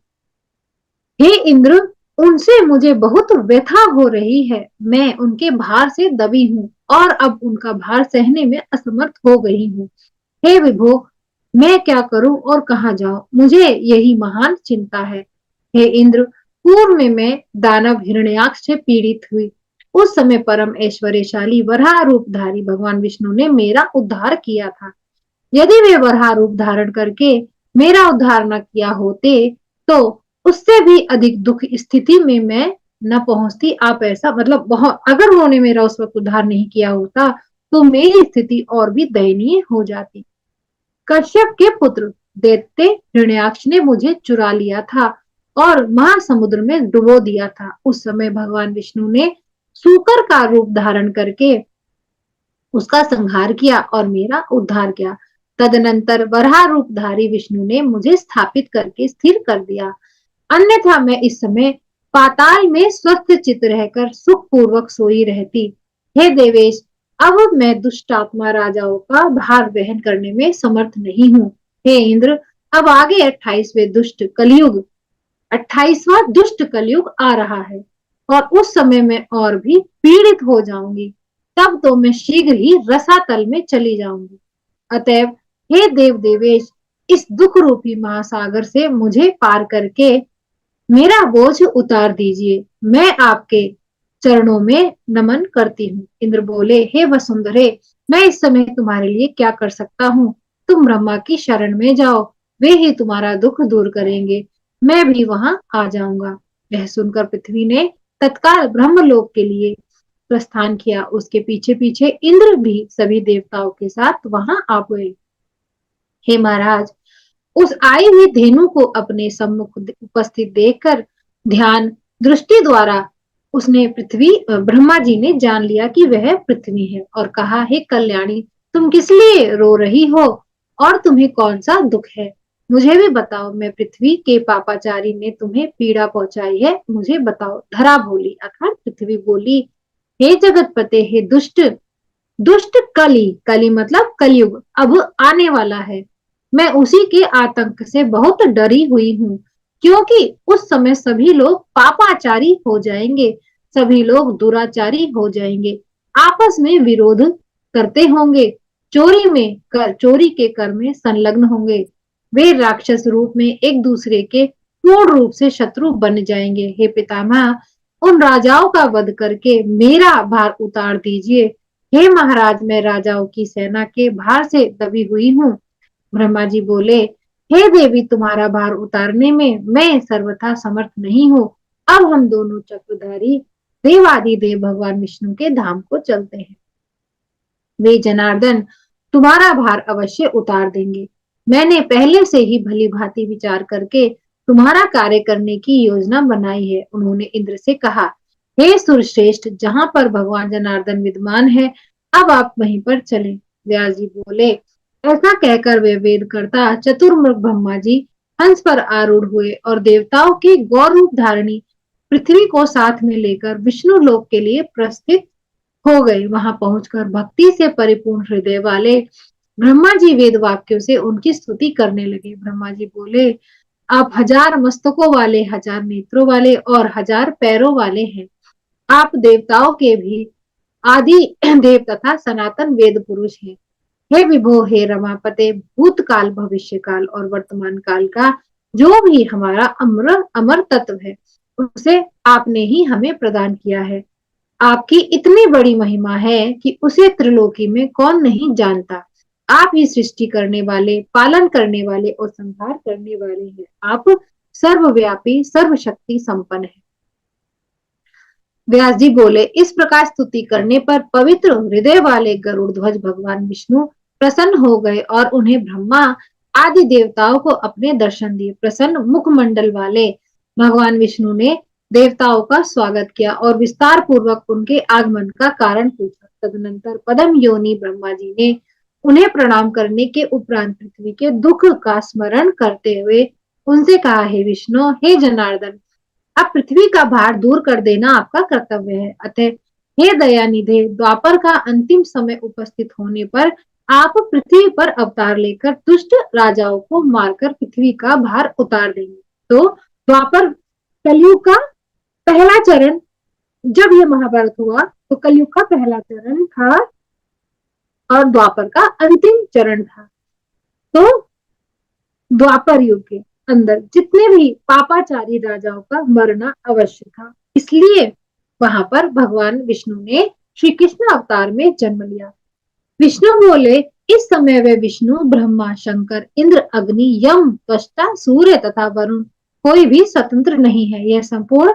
हे इंद्र, उनसे मुझे बहुत व्यथा हो रही है। मैं उनके भार से दबी हूँ और अब उनका भार सहने में असमर्थ हो गई हूँ। हे विभो, मैं क्या करूं और कहाँ जाऊं? मुझे यही महान चिंता है। हे इंद्र, पूर्व में मैं दानव हिरण्याक्ष से पीड़ित हुई। उस समय परम ऐश्वर्यशाली वराह रूपधारी भगवान विष्णु ने मेरा उद्धार किया था। यदि वे वराह रूप धारण करके मेरा उद्धार न किया होते तो उससे भी अधिक दुख स्थिति में मैं न पहुंचती। आप ऐसा मतलब बहुत, अगर उन्होंने मेरा उस वक्त उद्धार नहीं किया होता तो मेरी स्थिति और भी दयनीय हो जाती। कश्यप के पुत्र दैत्य हिरण्याक्ष ने मुझे चुरा लिया था और महासमुद्र में डुबो दिया था। उस समय भगवान विष्णु ने सूकर का रूप धारण करके उसका संहार किया और मेरा उद्धार किया। तदनंतर वराह रूपधारी विष्णु ने मुझे स्थापित करके स्थिर कर दिया, अन्यथा मैं इस समय पाताल में स्वस्थ चित्त रहकर सुख पूर्वक सोई रहती। हे देवेश, अब मैं दुष्ट आत्मा राजाओं का भार वहन करने में समर्थ नहीं हूँ। हे इंद्र, अब आगे 28वां दुष्ट कलयुग आ रहा है और उस समय मैं और भी पीड़ित हो जाऊंगी। तब तो मैं शीघ्र ही रसातल में चली जाऊंगी। अतएव हे देव देवेश, इस दुख रूपी महासागर से मुझे पार करके मेरा बोझ उतार दीजिए। मैं आपके चरणों में नमन करती हूँ। इंद्र बोले, हे वसुंधरे, मैं इस समय तुम्हारे लिए क्या कर सकता हूँ? तुम ब्रह्मा की शरण में जाओ, वे ही तुम्हारा दुख दूर करेंगे। मैं भी वहां आ जाऊंगा। यह सुनकर पृथ्वी ने तत्काल ब्रह्मलोक के लिए प्रस्थान किया। उसके पीछे पीछे इंद्र भी सभी देवताओं के साथ वहां आ गए। हे महाराज, उस आई हुई धेनु को अपने सम्मुख उपस्थित देखकर ध्यान दृष्टि द्वारा उसने ब्रह्मा जी ने जान लिया कि वह पृथ्वी है और कहा, हे कल्याणी, तुम किस लिए रो रही हो और तुम्हें कौन सा दुख है? मुझे भी बताओ। मैं पृथ्वी के पापाचारी ने तुम्हें पीड़ा पहुंचाई है, मुझे बताओ। धरा बोली अर्थात पृथ्वी बोली, हे जगतपते, हे दुष्ट दुष्ट कली, कली मतलब कलयुग अब आने वाला है। मैं उसी के आतंक से बहुत डरी हुई हूँ, क्योंकि उस समय सभी लोग पापाचारी हो जाएंगे, सभी लोग दुराचारी हो जाएंगे, आपस में विरोध करते होंगे, चोरी के कर में संलग्न होंगे। वे राक्षस रूप में एक दूसरे के पूर्ण रूप से शत्रु बन जाएंगे। हे पितामह, उन राजाओं का वध करके मेरा भार उतार दीजिए। हे महाराज, मैं राजाओं की सेना के भार से दबी हुई हूँ। ब्रह्मा जी बोले, हे देवी, तुम्हारा भार उतारने में मैं सर्वथा समर्थ नहीं हूँ। अब हम दोनों चक्रधारी देवादिदेव भगवान विष्णु के धाम को चलते हैं। वे जनार्दन तुम्हारा भार अवश्य उतार देंगे। मैंने पहले से ही भली भांति विचार करके तुम्हारा कार्य करने की योजना बनाई है। उन्होंने इंद्र से कहा, हे सुरश्रेष्ठ, जहां पर भगवान जनार्दन विद्यमान है, अब आप वहीं पर चलें। व्यास जी बोले, ऐसा कहकर वे वेदकर्ता चतुर्मुख ब्रह्मा जी हंस पर आरूढ़ हुए और देवताओं की गौर रूप धारणी पृथ्वी को साथ में लेकर विष्णु लोक के लिए प्रस्थित हो गए। वहां पहुंचकर भक्ति से परिपूर्ण हृदय वाले ब्रह्मा जी वेद वाक्यों से उनकी स्तुति करने लगे। ब्रह्मा जी बोले, आप हजार मस्तकों वाले, हजार नेत्रों वाले और हजार पैरों वाले हैं। आप देवताओं के भी आदि देव तथा सनातन वेद पुरुष हैं। हे विभो, हे रमापते, भूतकाल, भविष्य काल और वर्तमान काल का जो भी हमारा अमर अमर तत्व है, उसे आपने ही हमें प्रदान किया है। आपकी इतनी बड़ी महिमा है कि उसे त्रिलोकी में कौन नहीं जानता। आप ही सृष्टि करने वाले, पालन करने वाले और संहार करने वाले हैं। आप सर्वव्यापी, सर्वशक्ति संपन्न है। व्यास जी बोले, इस प्रकार स्तुति करने पर पवित्र हृदय वाले गरुड़ ध्वज भगवान विष्णु प्रसन्न हो गए और उन्हें ब्रह्मा आदि देवताओं को अपने दर्शन दिए। प्रसन्न मुखमंडल वाले भगवान विष्णु ने देवताओं का स्वागत किया और विस्तार पूर्वक उनके आगमन का कारण पूछा। तदनंतर पदम योनि ब्रह्मा जी ने उन्हें प्रणाम करने के उपरांत पृथ्वी के दुख का स्मरण करते हुए उनसे कहा, हे विष्णु, हे जनार्दन, अब पृथ्वी का भार दूर कर देना आपका कर्तव्य है। अतः हे दयानिधे, द्वापर का अंतिम समय उपस्थित होने पर आप पृथ्वी पर अवतार लेकर दुष्ट राजाओं को मारकर पृथ्वी का भार उतार देंगे। तो द्वापर कलयुग का पहला चरण, जब ये महाभारत हुआ तो कलयुग का पहला चरण था और द्वापर का अंतिम चरण था। तो द्वापर युग के अंदर जितने भी पापाचारी राजाओं का मरना अवश्य था, इसलिए वहां पर भगवान विष्णु ने श्री कृष्ण अवतार में जन्म लिया। विष्णु बोले, इस समय वे विष्णु, ब्रह्मा, शंकर, इंद्र, अग्नि, यम, त्वष्टा, सूर्य तथा वरुण कोई भी स्वतंत्र नहीं है। यह संपूर्ण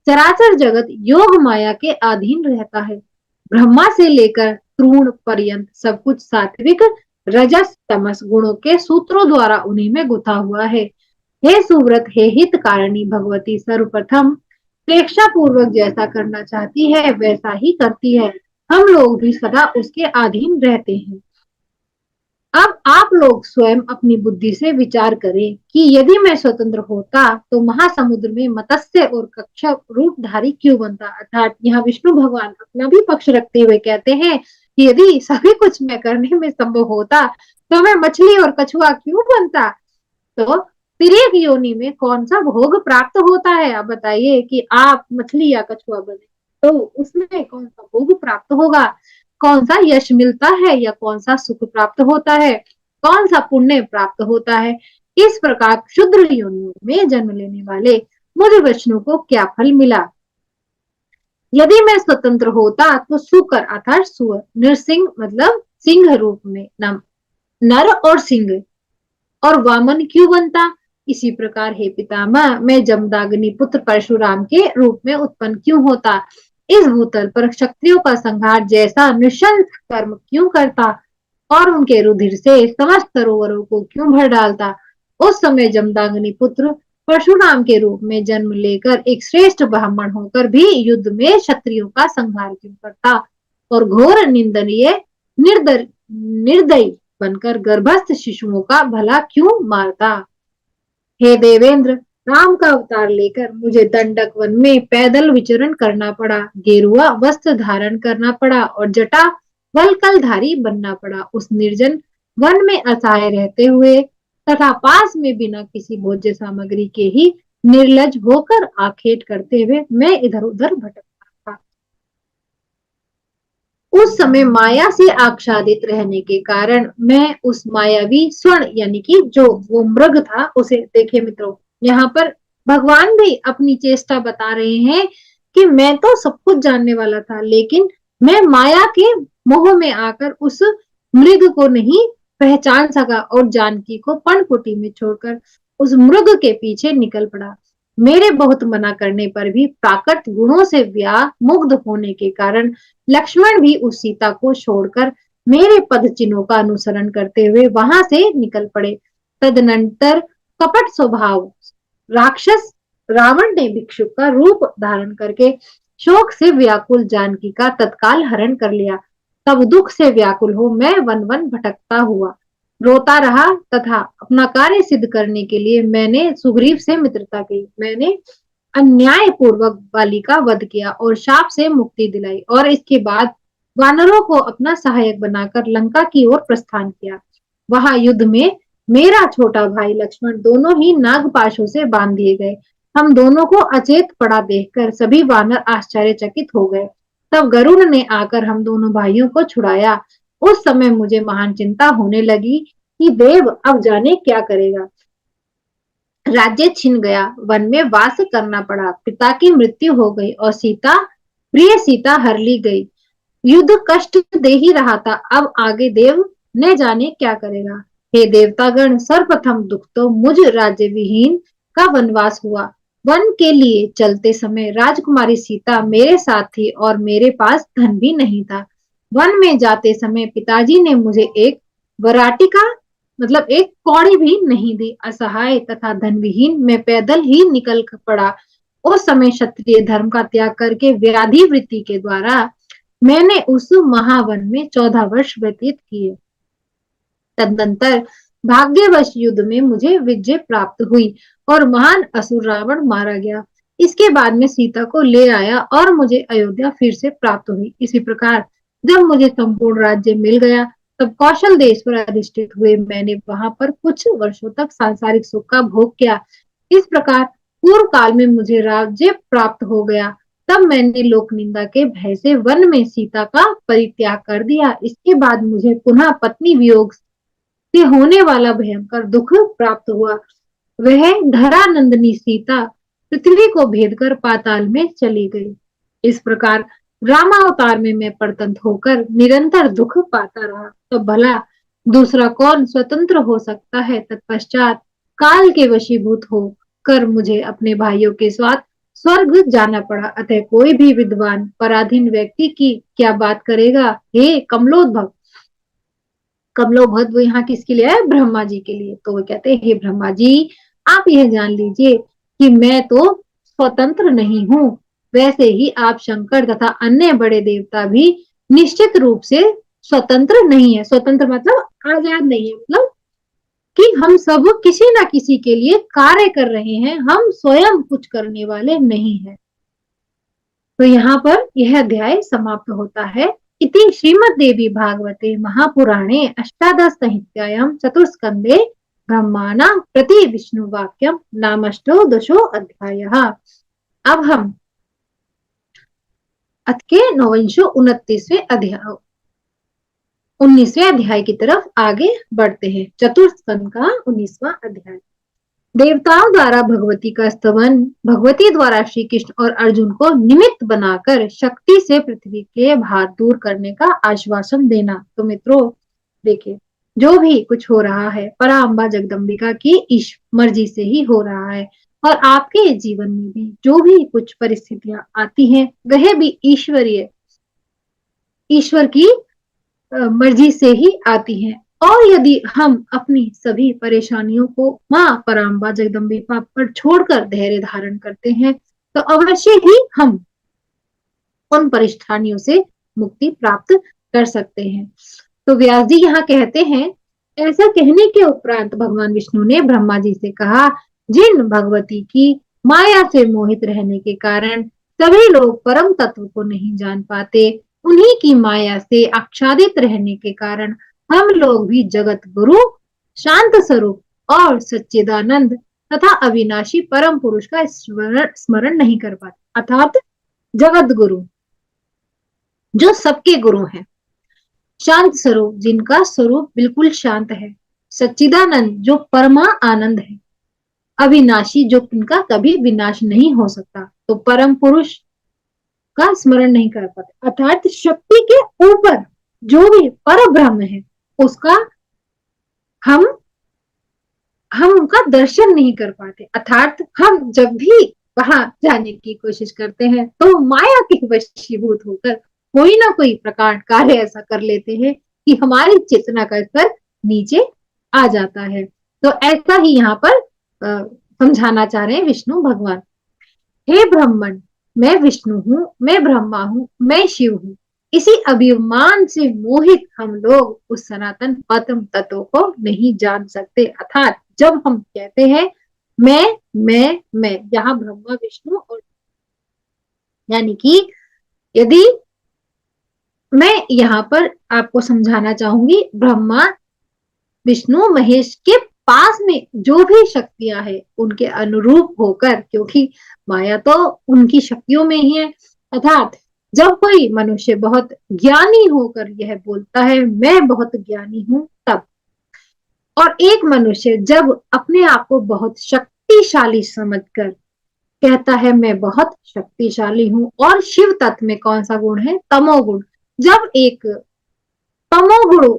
चराचर जगत योग माया के अधीन रहता है। ब्रह्मा से लेकर तृण पर्यंत सब कुछ सात्विक, रजस, तमस गुणों के सूत्रों द्वारा उन्हीं में गुथा हुआ है। हे सुव्रत, हे हित कारिणी भगवती, सर्वप्रथम प्रेक्षा पूर्वक जैसा करना चाहती है वैसा ही करती है। हम लोग भी सदा उसके अधीन रहते हैं। अब आप लोग स्वयं अपनी बुद्धि से विचार करें कि यदि मैं स्वतंत्र होता तो महासमुद्र में मत्स्य और कच्छप रूपधारी क्यों बनता। अर्थात यहाँ विष्णु भगवान अपना भी पक्ष रखते हुए कहते हैं कि यदि सभी कुछ मैं करने में संभव होता तो मैं मछली और कछुआ क्यों बनता। तो तिर्यक योनि में कौन सा भोग प्राप्त होता है। आप बताइए कि आप मछली या कछुआ बने तो उसमें कौन सा भोग प्राप्त होगा, कौन सा यश मिलता है या कौन सा सुख प्राप्त होता है, कौन सा पुण्य प्राप्त होता है। इस प्रकार क्षुद्र योनियों में जन्म लेने वाले मुझ विष्णु को क्या फल मिला। यदि मैं स्वतंत्र होता तो शुकर अर्थात सुअर, नृसिंह मतलब सिंह रूप में, नर और सिंह, और वामन क्यों बनता। इसी प्रकार हे पितामह, मैं जमदाग्नि पुत्र परशुराम के रूप में उत्पन्न क्यों होता। इस भूतल पर क्षत्रियों का संहार जैसा निशंस कर्म क्यों करता और उनके रुधिर से समस्त सरोवरों को क्यों भर डालता। उस समय जमदाग्नि पुत्र परशुराम के रूप में जन्म लेकर एक श्रेष्ठ ब्राह्मण होकर भी युद्ध में क्षत्रियों का संहार क्यों करता और घोर निंदनीय निर्दयी बनकर गर्भस्थ शिशुओं का भला क्यों मारता। हे देवेंद्र, राम का अवतार लेकर मुझे दंडक वन में पैदल विचरण करना पड़ा, गेरुआ वस्त्र धारण करना पड़ा और जटा वलकलधारी बनना पड़ा। उस निर्जन वन में असहाय रहते हुए तथा पास में बिना किसी भोज्य सामग्री के ही निर्लज होकर आखेट करते हुए मैं इधर उधर भटकता था। उस समय माया से आच्छादित रहने के कारण मैं उस मायावी स्वर्ण यानी कि जो वो मृग था उसे, देखिए मित्रों, यहाँ पर भगवान भी अपनी चेष्टा बता रहे हैं कि मैं तो सब कुछ जानने वाला था लेकिन मैं माया के मोह में आकर उस मृग को नहीं पहचान सका और जानकी को पर्णकुटी में छोड़कर उस मृग के पीछे निकल पड़ा। मेरे बहुत मना करने पर भी प्राकृत गुणों से व्याह मुग्ध होने के कारण लक्ष्मण भी उस सीता को छोड़कर मेरे पद चिन्हों का अनुसरण करते हुए वहां से निकल पड़े। तदनंतर कपट स्वभाव राक्षस रावण ने भिक्षुक का रूप धारण करके शोक से व्याकुल जानकी का तत्काल हरण कर लिया। तब दुख से व्याकुल हो मैं वन वन भटकता हुआ रोता रहा तथा अपना कार्य सिद्ध करने के लिए मैंने सुग्रीव से मित्रता की। मैंने अन्याय पूर्वक बाली का वध किया और शाप से मुक्ति दिलाई और इसके बाद वानरों को अपना सहायक बनाकर लंका की ओर प्रस्थान किया। वहां युद्ध में मेरा छोटा भाई लक्ष्मण दोनों ही नागपाशों से बांध दिए गए। हम दोनों को अचेत पड़ा देखकर सभी वानर आश्चर्यचकित हो गए। तब गरुड़ ने आकर हम दोनों भाइयों को छुड़ाया। उस समय मुझे महान चिंता होने लगी कि देव अब जाने क्या करेगा। राज्य छिन गया, वन में वास करना पड़ा, पिता की मृत्यु हो गई और प्रिय सीता हर ली गई। युद्ध कष्ट दे ही रहा था, अब आगे देव न जाने क्या करेगा। हे देवतागण, सर्वप्रथम दुख तो मुझ राज्य विहीन का वनवास हुआ। वन के लिए चलते समय राजकुमारी सीता मेरे साथ थी और मेरे पास धन भी नहीं था। वन में जाते समय पिताजी ने मुझे एक वराटिका मतलब एक कौड़ी भी नहीं दी। असहाय तथा धनविहीन मैं पैदल ही निकल पड़ा। उस समय क्षत्रिय धर्म का त्याग करके व्याधि वृत्ति के द्वारा मैंने उस महावन में 14 वर्ष व्यतीत किए। तदनंतर भाग्यवश युद्ध में मुझे विजय प्राप्त हुई और महान असुर रावण मारा गया। इसके बाद में सीता को ले आया और मुझे अयोध्या फिर से प्राप्त हुई। इसी प्रकार जब मुझे संपूर्ण राज्य मिल गया तब कौशल देश पर अधिष्ठित हुए मैंने वहां पर कुछ वर्षों तक सांसारिक सुख का भोग किया। इस प्रकार पूर्व काल में मुझे राज्य प्राप्त हो गया। तब मैंने लोक निंदा के भय से वन में सीता का परित्याग कर दिया। इसके बाद मुझे पुनः पत्नी वियोग से होने वाला भयंकर दुख प्राप्त हुआ। वह धरानंदिनी सीता पृथ्वी को भेद कर पाताल में चली गई। इस प्रकार रामावतार में मैं परतंत्र होकर निरंतर दुख पाता रहा। तो भला दूसरा कौन स्वतंत्र हो सकता है। तत्पश्चात काल के वशीभूत होकर मुझे अपने भाइयों के साथ स्वर्ग जाना पड़ा। अतः कोई भी विद्वान पराधीन व्यक्ति की क्या बात करेगा। हे कमलोद्भव, कमलोभद्र यहाँ किसके लिए है, ब्रह्मा जी के लिए। तो वो कहते हैं हे ब्रह्मा जी, आप यह जान लीजिए कि मैं तो स्वतंत्र नहीं हूँ। वैसे ही आप शंकर तथा अन्य बड़े देवता भी निश्चित रूप से स्वतंत्र नहीं है। स्वतंत्र मतलब आजाद नहीं है, मतलब कि हम सब किसी ना किसी के लिए कार्य कर रहे हैं, हम स्वयं कुछ करने वाले नहीं है। तो यहाँ पर यह अध्याय समाप्त होता है। इति श्रीमद्देवी भागवते महापुराणे अष्टादश संहितायां चतुस्कंदे ब्रह्माणा प्रति विष्णु वाक्यम नामष्टो दशो अध्यायः। अब हम अथ के 19वें अध्याय की तरफ आगे बढ़ते हैं। चतुस्कंद का 19वां अध्याय। देवताओं द्वारा भगवती का स्तवन, भगवती द्वारा श्री कृष्ण और अर्जुन को निमित्त बनाकर शक्ति से पृथ्वी के भार दूर करने का आश्वासन देना। तो मित्रों देखिए, जो भी कुछ हो रहा है पराम्बा जगदम्बिका की मर्जी से ही हो रहा है। और आपके जीवन में भी जो भी कुछ परिस्थितियां आती हैं वह भी ईश्वर की मर्जी से ही आती हैं। और यदि हम अपनी सभी परेशानियों को माँ पराम्बा जगदम्बिका पर छोड़कर धैर्य धारण करते हैं तो अवश्य ही हम उन परेशानियों से मुक्ति प्राप्त कर सकते हैं। तो व्यास जी यहाँ कहते हैं, ऐसा कहने के उपरांत भगवान विष्णु ने ब्रह्मा जी से कहा, जिन भगवती की माया से मोहित रहने के कारण सभी लोग परम तत्व को नहीं जान पाते, उन्हीं की माया से आच्छादित रहने के कारण हम लोग भी जगत गुरु, शांत स्वरूप और सच्चिदानंद तथा अविनाशी परम पुरुष का स्मरण नहीं कर पाते। अर्थात जगत गुरु जो सबके गुरु हैं, शांत स्वरूप जिनका स्वरूप बिल्कुल शांत है, सच्चिदानंद जो परमा आनंद है, अविनाशी जो इनका कभी विनाश नहीं हो सकता, तो परम पुरुष का स्मरण नहीं कर पाते। अर्थात शक्ति के ऊपर जो भी पर ब्रह्म है उसका हम उनका दर्शन नहीं कर पाते। अर्थात हम जब भी वहां जाने की कोशिश करते हैं तो माया के वशीभूत होकर कोई ना कोई प्रकार कार्य ऐसा कर लेते हैं कि हमारी चेतना का स्तर नीचे आ जाता है। तो ऐसा ही यहाँ पर समझाना चाह रहे हैं विष्णु भगवान। हे ब्राह्मण, मैं विष्णु हूँ, मैं ब्रह्मा हूँ, मैं शिव हूँ। इसी अभिमान से मोहित हम लोग उस सनातन परम तत्व को नहीं जान सकते। अर्थात जब हम कहते हैं मैं, यहाँ ब्रह्मा विष्णु और यानी कि यदि मैं यहाँ पर आपको समझाना चाहूंगी, ब्रह्मा विष्णु महेश के पास में जो भी शक्तियां हैं उनके अनुरूप होकर, क्योंकि माया तो उनकी शक्तियों में ही है। अर्थात जब कोई मनुष्य बहुत ज्ञानी होकर यह बोलता है मैं बहुत ज्ञानी हूं तब, और एक मनुष्य जब अपने आप को बहुत शक्तिशाली समझकर कहता है मैं बहुत शक्तिशाली हूं, और शिव तत्व में कौन सा गुण है? तमोगुण। जब एक तमोगुण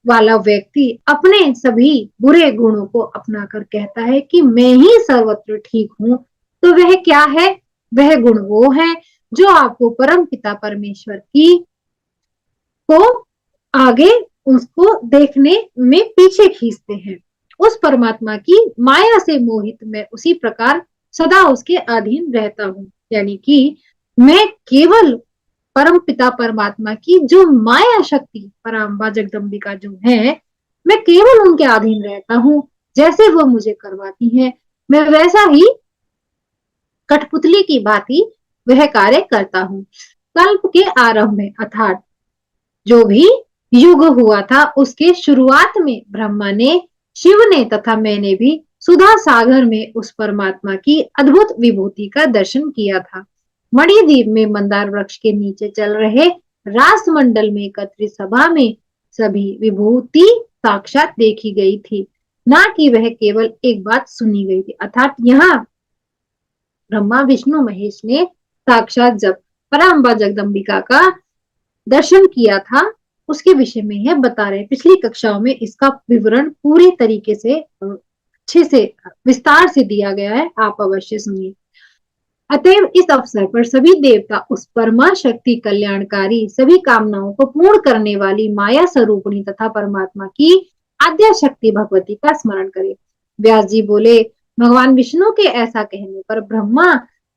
वाला व्यक्ति अपने सभी बुरे गुणों को अपनाकर कहता है कि मैं ही सर्वत्र ठीक हूं, तो वह क्या है? वह गुण वो है जो आपको परम पिता परमेश्वर की को आगे उसको देखने में पीछे खींचते हैं। उस परमात्मा की माया से मोहित मैं उसी प्रकार सदा उसके अधीन रहता हूँ। यानी कि मैं केवल परम पिता परमात्मा की जो माया शक्ति पराम्बा जगदम्बिका जो है, मैं केवल उनके अधीन रहता हूँ। जैसे वो मुझे करवाती है मैं वैसा ही कठपुतली की भांति वह कार्य करता हूँ। कल्प के आरंभ में अर्थात जो भी युग हुआ था उसके शुरुआत में ब्रह्मा ने, शिव ने तथा मैंने भी सुधा सागर में उस परमात्मा की अद्भुत विभूति का दर्शन किया था। मणिद्वीप में मंदार वृक्ष के नीचे चल रहे रासमंडल में एकत्रित सभा में सभी विभूति साक्षात देखी गई थी, ना कि वह केवल एक बात सुनी गई थी। अर्थात यहाँ ब्रह्मा विष्णु महेश ने साक्षात जब पराम्बा जगदम्बिका का दर्शन किया था उसके विषय में यह बता रहे। पिछली कक्षाओं में इसका विवरण पूरी तरीके से अच्छे से विस्तार से दिया गया है, आप अवश्य सुनिए। अतएव इस अवसर पर सभी देवता उस परमा शक्ति कल्याणकारी सभी कामनाओं को पूर्ण करने वाली माया स्वरूपिणी तथा परमात्मा की आद्या शक्ति भगवती का स्मरण करें। व्यास जी बोले, भगवान विष्णु के ऐसा कहने पर ब्रह्मा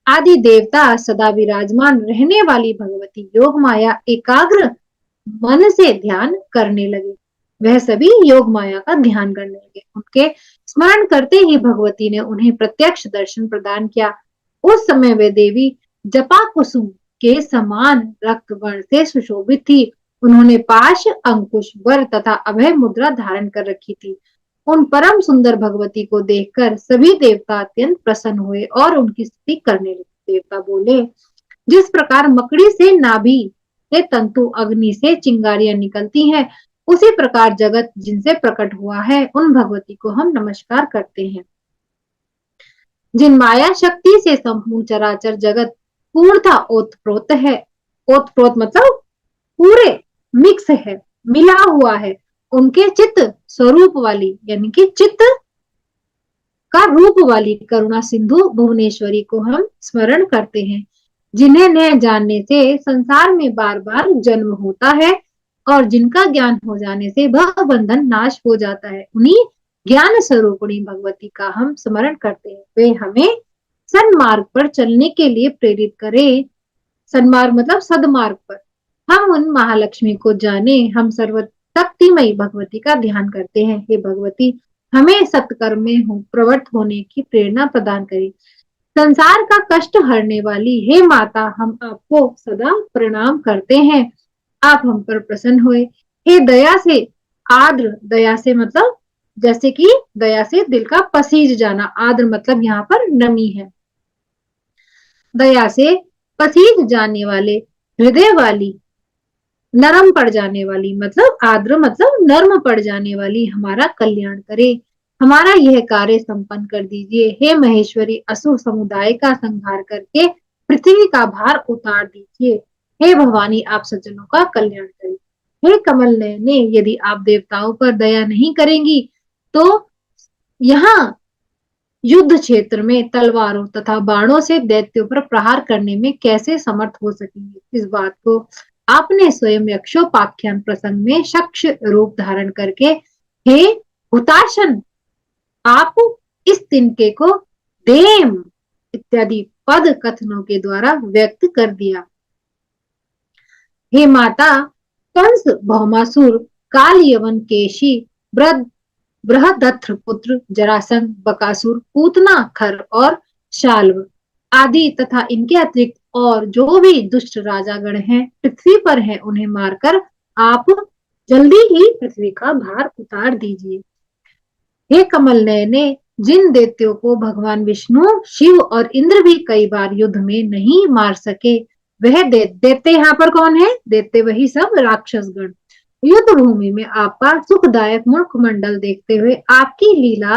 आदि देवता सदा विराजमान रहने वाली भगवती योग माया एकाग्र मन से ध्यान करने लगे। वह सभी योग माया का ध्यान करने लगे। उनके स्मरण करते ही भगवती ने उन्हें प्रत्यक्ष दर्शन प्रदान किया। उस समय वे देवी जपा कुसुम के समान रक्त वर्ण से सुशोभित थी। उन्होंने पाश, अंकुश, वर तथा अभय मुद्रा धारण कर रखी थी। उन परम सुंदर भगवती को देखकर सभी देवता अत्यंत प्रसन्न हुए और उनकी स्तुति करने लगे। देवता बोले, जिस प्रकार मकड़ी से नाभि से तंतु, अग्नि से चिंगारियां निकलती हैं, उसी प्रकार जगत जिनसे प्रकट हुआ है उन भगवती को हम नमस्कार करते हैं। जिन माया शक्ति से संपूर्ण चराचर जगत पूर्णतः ओतप्रोत है। ओतप्रोत मतलब पूरे मिक्स है, मिला हुआ है। उनके चित्त स्वरूप वाली यानी कि चित्त का रूप वाली करुणा सिंधु भुवनेश्वरी को हम स्मरण करते हैं, जिन्हें न जानने से संसार में बार बार जन्म होता है और जिनका ज्ञान हो जाने से वह बंधन नाश हो जाता है। उन्हीं ज्ञान स्वरूपिणी भगवती का हम स्मरण करते हैं। वे हमें सन्मार्ग पर चलने के लिए प्रेरित करें। सन्मार्ग मतलब सदमार्ग पर। हम उन महालक्ष्मी को जाने, हम सर्वशक्तिमयी भगवती का ध्यान करते हैं। हे भगवती, हमें सत्कर्म में प्रवृत्त होने की प्रेरणा प्रदान करें। संसार का कष्ट हरने वाली हे माता, हम आपको सदा प्रणाम करते हैं। आप हम पर प्रसन्न हुए। हे दया से आर्द्र, दया से मतलब जैसे कि दया से दिल का पसीज जाना, आर्द्र मतलब यहाँ पर नमी है। दया से पसीज जाने वाले हृदय वाली, नरम पड़ जाने वाली मतलब आर्द्र मतलब नर्म पड़ जाने वाली हमारा कल्याण करे। हमारा यह कार्य संपन्न कर दीजिए। हे महेश्वरी, असुर समुदाय का संहार करके पृथ्वी का भार उतार दीजिए। हे भवानी, आप सज्जनों का कल्याण करें। हे कमल नयने, यदि आप देवताओं पर दया नहीं करेंगी तो यहाँ युद्ध क्षेत्र में तलवारों तथा बाणों से दैत्यों पर प्रहार करने में कैसे समर्थ हो सकेंगे। इस बात को आपने स्वयं यक्षोपाख्यान प्रसंग में शक्ष रूप धारण करके हे हुताशन, आप इस तिनके को देम इत्यादि पद कथनों के द्वारा व्यक्त कर दिया। हे माता, कंस, भौमासुर, काल यवन, केशी, बृहदत्थ पुत्र, जरासंध, बकासुर, पूतना, खर और शाल्व आदि तथा इनके अतिरिक्त और जो भी दुष्ट राजागण हैं पृथ्वी पर हैं, उन्हें मारकर आप जल्दी ही पृथ्वी का भार उतार दीजिए। हे कमल नयने, जिन दैत्यों को भगवान विष्णु, शिव और इंद्र भी कई बार युद्ध में नहीं मार सके, वह दैत्य यहाँ पर कौन है? दैत्य वही सब राक्षसगण युद्ध भूमि में आपका सुखदायक मुखमंडल देखते हुए आपकी लीला,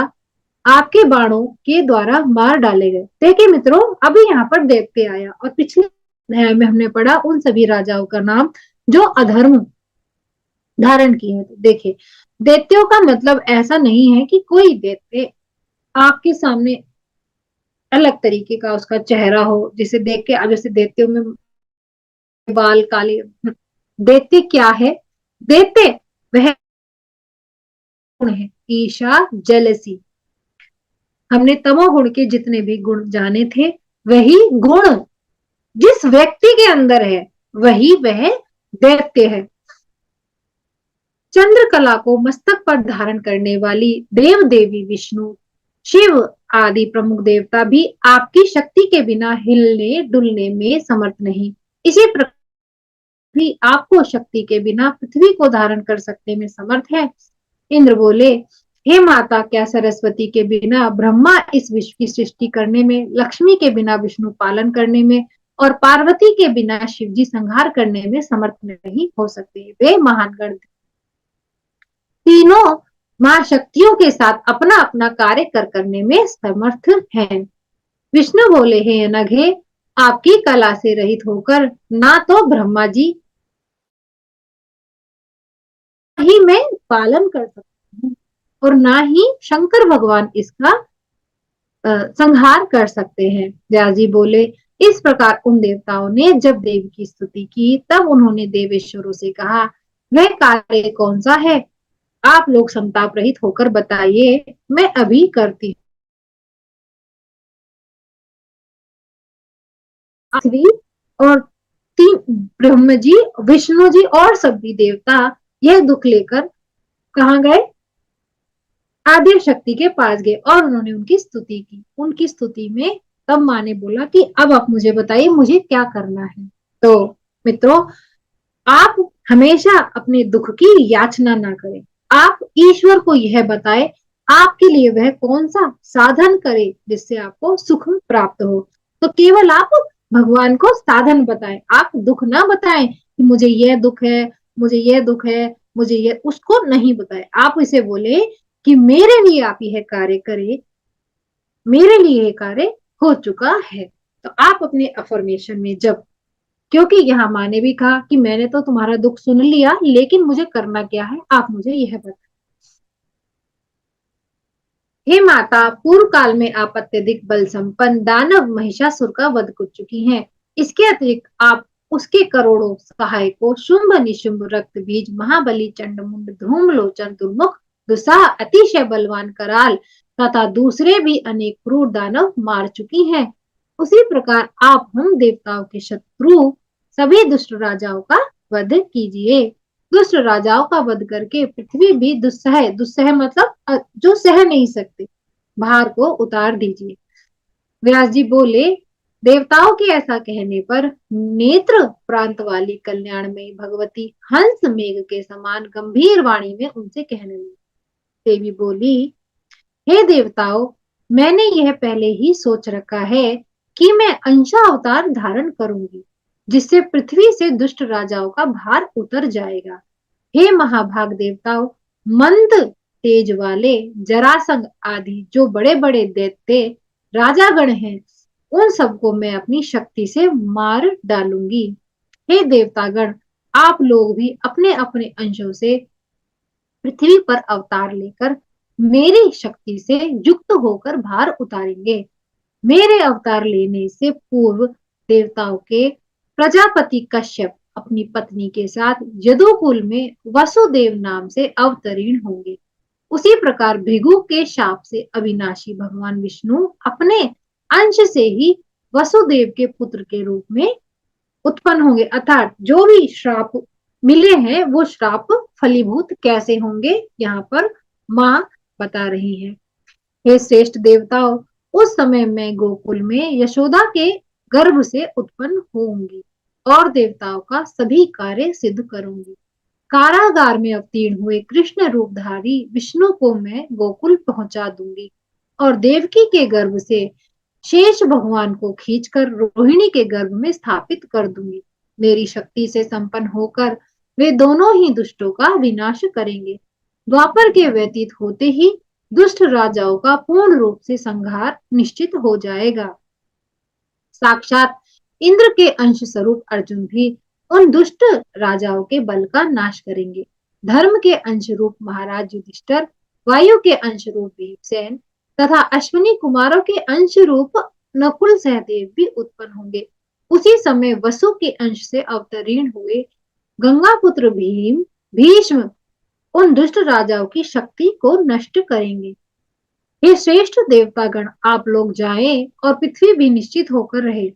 आपके बाणों के द्वारा मार डाले गए। देखिए मित्रों, अभी यहाँ पर दैत्य आया और पिछले अध्याय में हमने पढ़ा उन सभी राजाओं का नाम जो अधर्म धारण किए हैं। तो देखिए, दैत्यों का मतलब ऐसा नहीं है कि कोई दैत्य आपके सामने अलग तरीके का उसका चेहरा हो, जिसे देख के, अब जैसे दैत्यों में बाल काले, दैत्य क्या है? दैत्य वह गुण है ईर्ष्या, जेलसी। हमने तमोगुण के जितने भी गुण जाने थे, वही गुण जिस व्यक्ति के अंदर है वही वह दैत्य है। चंद्रकला को मस्तक पर धारण करने वाली देव देवी विष्णु, शिव आदि प्रमुख देवता भी आपकी शक्ति के बिना हिलने डुलने में समर्थ नहीं। इसी प्रकार भी आपको शक्ति के बिना पृथ्वी को धारण कर सकने में समर्थ है। इंद्र बोले, हे माता, क्या सरस्वती के बिना ब्रह्मा इस विश्व की सृष्टि करने में, लक्ष्मी के बिना विष्णु पालन करने में और पार्वती के बिना शिव जी संहार करने में समर्थ नहीं हो सकते? वे महान गण तीनों महाशक्तियों के साथ अपना अपना कार्य करने में समर्थ हैं। विष्णु बोले, हे अनघे, आपकी कला से रहित होकर ना तो ब्रह्मा जी ही मैं पालन कर सकती हूँ और ना ही शंकर भगवान इसका संहार कर सकते हैं। व्यास जी बोले, इस प्रकार उन देवताओं ने जब देव की स्तुति की, तब उन्होंने देवेश्वरों से कहा, वह कार्य कौन सा है? आप लोग संताप रहित होकर बताइए, मैं अभी करती हूँ। और तीन ब्रह्म जी, विष्णु जी और सभी देवता यह दुख लेकर कहाँ गए? आद्य शक्ति के पास गए और उन्होंने उनकी स्तुति की। उनकी स्तुति में तब माँ ने बोला कि अब आप मुझे बताइए, मुझे क्या करना है। तो मित्रों, आप हमेशा अपने दुख की याचना ना करें, आप ईश्वर को यह बताएं आपके लिए वह कौन सा साधन करे जिससे आपको सुख प्राप्त हो। तो केवल आप भगवान को साधन बताएं, आप दुख ना बताएं कि मुझे यह दुख है, मुझे यह दुख है, मुझे यह, उसको नहीं बताएं। आप इसे बोले कि मेरे लिए आप यह कार्य करें, मेरे लिए यह कार्य हो चुका है। तो आप अपने अफर्मेशन में जब, क्योंकि यहाँ माँ ने भी कहा कि मैंने तो तुम्हारा दुख सुन लिया, लेकिन मुझे करना क्या है, आप मुझे यह बताएं। हे माता, पूर्व काल में आप अत्यधिक बल संपन्न दानव महिषासुर का वध कर चुकी हैं। इसके अतिरिक्त आप उसके करोड़ों सहायकों शुंभ, निशुंभ, रक्त बीज, महाबली, चंडमुंड, धूम्रलोचन, दुर्मुख, दुस्साह, अतिशय बलवान कराल तथा दूसरे भी अनेक क्रूर दानव मार चुकी हैं। उसी प्रकार आप हम देवताओं के शत्रु सभी दुष्ट राजाओं का वध कीजिए। दुष्ट राजाओं का वध करके पृथ्वी भी दुस्सह, दुस्सह मतलब जो सह नहीं सकते, भार को उतार दीजिए। व्यास जी बोले, देवताओं के ऐसा कहने पर नेत्र प्रांत वाली कल्याणमयी भगवती हंस मेघ के समान गंभीर वाणी में उनसे कहने लगी। देवी बोली, हे देवताओं, मैंने यह पहले ही सोच रखा है कि मैं अंशावतार धारण करूंगी, जिससे पृथ्वी से दुष्ट राजाओं का भार उतर जाएगा। हे महाभाग देवताओं, मंद तेज वाले जरासंध आदि जो बड़े बड़े दैत्य राजागण हैं, उन सबको मैं अपनी शक्ति से मार डालूंगी। हे देवतागण, आप लोग भी अपने अपने अंशों से पृथ्वी पर अवतार लेकर मेरी शक्ति से युक्त होकर भार उतारेंगे। मेरे अवतार लेने से पूर्व देवताओं के प्रजापति कश्यप अपनी पत्नी के साथ यदुकुल में वसुदेव नाम से अवतरीण होंगे। उसी प्रकार भृगु के शाप से अविनाशी भगवान विष्णु अपने अंश से ही वसुदेव के पुत्र के रूप में उत्पन्न होंगे। अर्थात जो भी श्राप मिले हैं वो श्राप फलीभूत कैसे होंगे, यहाँ पर माँ बता रही है। हे श्रेष्ठ देवताओं, उस समय मैं गोकुल में यशोदा के गर्भ से उत्पन्न होंगी और देवताओं का सभी कार्य सिद्ध करूंगी। कारागार में अवतीर्ण हुए कृष्ण रूपधारी विष्णु को मैं गोकुल पहुंचा दूंगी और देवकी के गर्भ से शेष भगवान को खींचकर रोहिणी के गर्भ में स्थापित कर दूंगी। मेरी शक्ति से संपन्न होकर वे दोनों ही दुष्टों का विनाश करेंगे। द्वापर के व्यतीत होते ही दुष्ट राजाओं का पूर्ण रूप से संहार निश्चित हो जाएगा। साक्षात इंद्र के अंश स्वरूप अर्जुन भी उन दुष्ट राजाओं के बल का नाश करेंगे। धर्म के अंश रूप महाराज युधिष्ठिर, वायु के अंश रूप भीमसेन तथा अश्विनी कुमारों के अंश रूप नकुल सहदेव भी उत्पन्न होंगे। उसी समय वसु के अंश से अवतीर्ण हुए गंगा पुत्र भीष्म उन दुष्ट राजाओं की शक्ति को नष्ट करेंगे। हे श्रेष्ठ देवतागण, आप लोग जाएं और पृथ्वी भी निश्चित होकर रहे।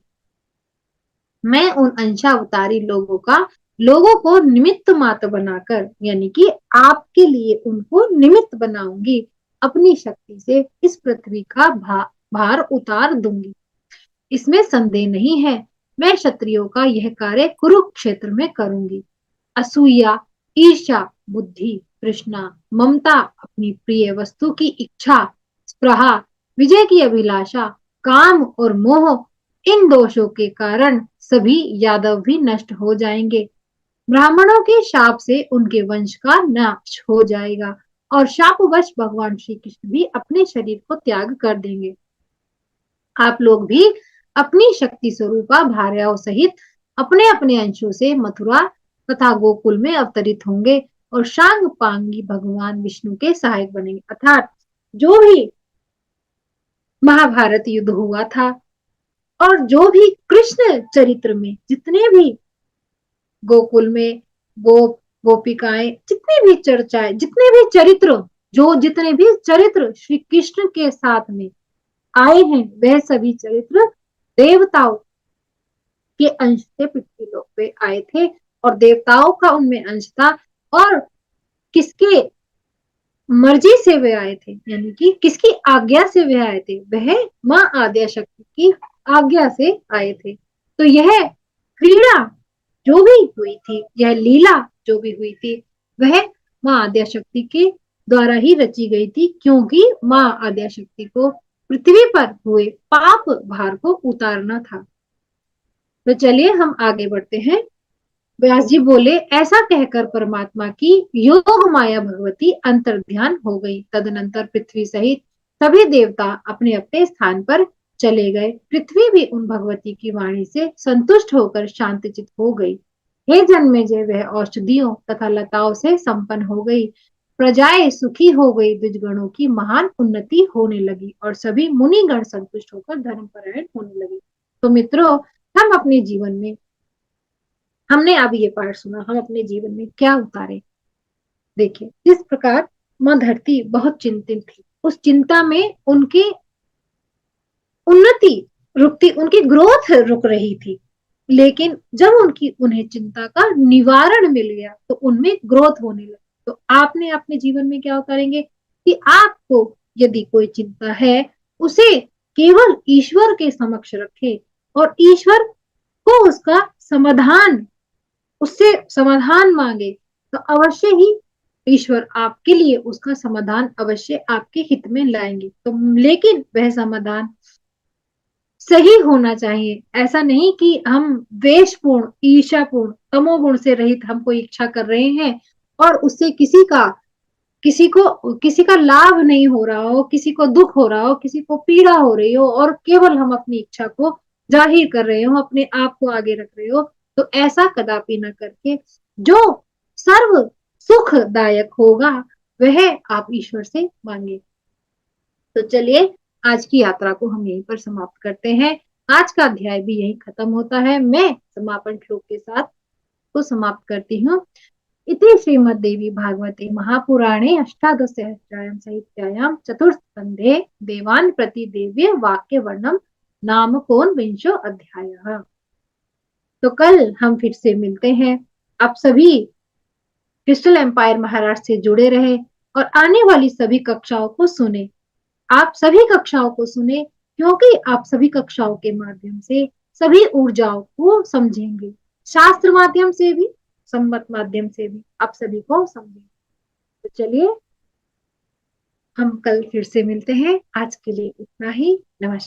मैं उन अंशावतारी लोगों को निमित्त मात्र बनाकर, यानी कि आपके लिए उनको निमित्त बनाऊंगी। अपनी शक्ति से इस पृथ्वी का भार उतार दूंगी, इसमें संदेह नहीं है। मैं क्षत्रियों का यह कार्य कुरुक्षेत्र में करूंगी। असूया, ईर्ष्या, बुद्धि, तृष्णा, ममता, अपनी प्रिय वस्तु की इच्छा, स्पृहा, विजय की अभिलाषा, काम और मोह, इन दोषों के कारण सभी यादव भी नष्ट हो जाएंगे। ब्राह्मणों के शाप से उनके वंश का नाश हो जाएगा और शापवश भगवान श्री कृष्ण भी अपने शरीर को त्याग कर देंगे। आप लोग भी अपनी शक्ति स्वरूपा भार्याओं सहित अपने अपने अंशों से मथुरा तथा गोकुल में अवतरित होंगे और शांग पांगी भगवान विष्णु के सहायक बनेंगे। अर्थात जो भी महाभारत युद्ध हुआ था और जो भी कृष्ण चरित्र में जितने भी गोकुल में गोपिकाएं, जितने भी चर्चाएं, जितने भी चरित्र, जितने भी चरित्र श्री कृष्ण के साथ में आए हैं, वह सभी चरित्र देवताओं के अंश से पृथ्वी लोक पे आए थे और देवताओं का उनमें अंश था। और किसके मर्जी से वे आए थे, यानी कि किसकी आज्ञा से वे आए थे, वह माँ आद्या शक्ति की आज्ञा से आए थे। तो यह क्रीड़ा जो भी हुई थी, यह लीला जो भी हुई थी, वह माँ आद्या शक्ति के द्वारा ही रची गई थी, क्योंकि माँ आद्या शक्ति को पृथ्वी पर हुए पाप भार को उतारना था। तो चलिए हम आगे बढ़ते हैं। व्यास जी बोले, ऐसा कहकर परमात्मा की योग माया भगवती अंतर्ध्यान हो गई। तदनंतर पृथ्वी सहित सभी देवता अपने अपने स्थान पर चले गए। पृथ्वी भी उन भगवती की वाणी से संतुष्ट होकर शांतचित हो गई। हे जन्मेजय, वह औषधियों तथा लताओं से संपन्न हो गई। प्रजाएं सुखी हो गई, द्विजगणों की महान उन्नति होने लगी और सभी मुनिगण संतुष्ट होकर धर्मपरायण होने लगे। तो मित्रों, हम अपने जीवन में, हमने अब ये पाठ सुना, हम अपने जीवन में क्या उतारे। देखिए, जिस प्रकार माँ धरती बहुत चिंतित थी, उस चिंता में उनकी उन्नति रुकती, उनकी ग्रोथ रुक रही थी, लेकिन जब उन्हें चिंता का निवारण मिल गया तो उनमें ग्रोथ होने लगी। तो आपने अपने जीवन में क्या उतारेंगे कि आपको यदि कोई चिंता है, उसे केवल ईश्वर के समक्ष रखे और ईश्वर को उससे समाधान मांगे, तो अवश्य ही ईश्वर आपके लिए उसका समाधान अवश्य आपके हित में लाएंगे। तो लेकिन वह समाधान सही होना चाहिए। ऐसा नहीं कि हम द्वेषपूर्ण, ईर्ष्यापूर्ण, तमोगुण से रहित हम कोई इच्छा कर रहे हैं और उससे किसी का लाभ नहीं हो रहा हो, किसी को दुख हो रहा हो, किसी को पीड़ा हो रही हो और केवल हम अपनी इच्छा को जाहिर कर रहे हो, अपने आप को आगे रख रहे हो, तो ऐसा कदापि न करके जो सर्व सुखदायक होगा वह आप ईश्वर से मांगे। तो चलिए आज की यात्रा को हम यहीं पर समाप्त करते हैं। आज का अध्याय भी यहीं खत्म होता है। मैं समापन श्लोक के साथ को समाप्त करती हूँ। इति श्रीमद्देवी भागवते महापुराणे अष्टादशसहस्रायां संहितायां चतुर्थ स्कंधे देवान् प्रति देव्य वाक्य वर्णम नाम कोनविंशो अध्यायः। तो कल हम फिर से मिलते हैं। आप सभी क्रिस्टल एम्पायर महाराज से जुड़े रहे और आने वाली सभी कक्षाओं को सुने। आप सभी कक्षाओं को सुने क्योंकि आप सभी कक्षाओं के माध्यम से सभी ऊर्जाओं को समझेंगे, शास्त्र माध्यम से भी, संमत माध्यम से भी आप सभी को समझेंगे। तो चलिए हम कल फिर से मिलते हैं। आज के लिए इतना ही। नमस्कार।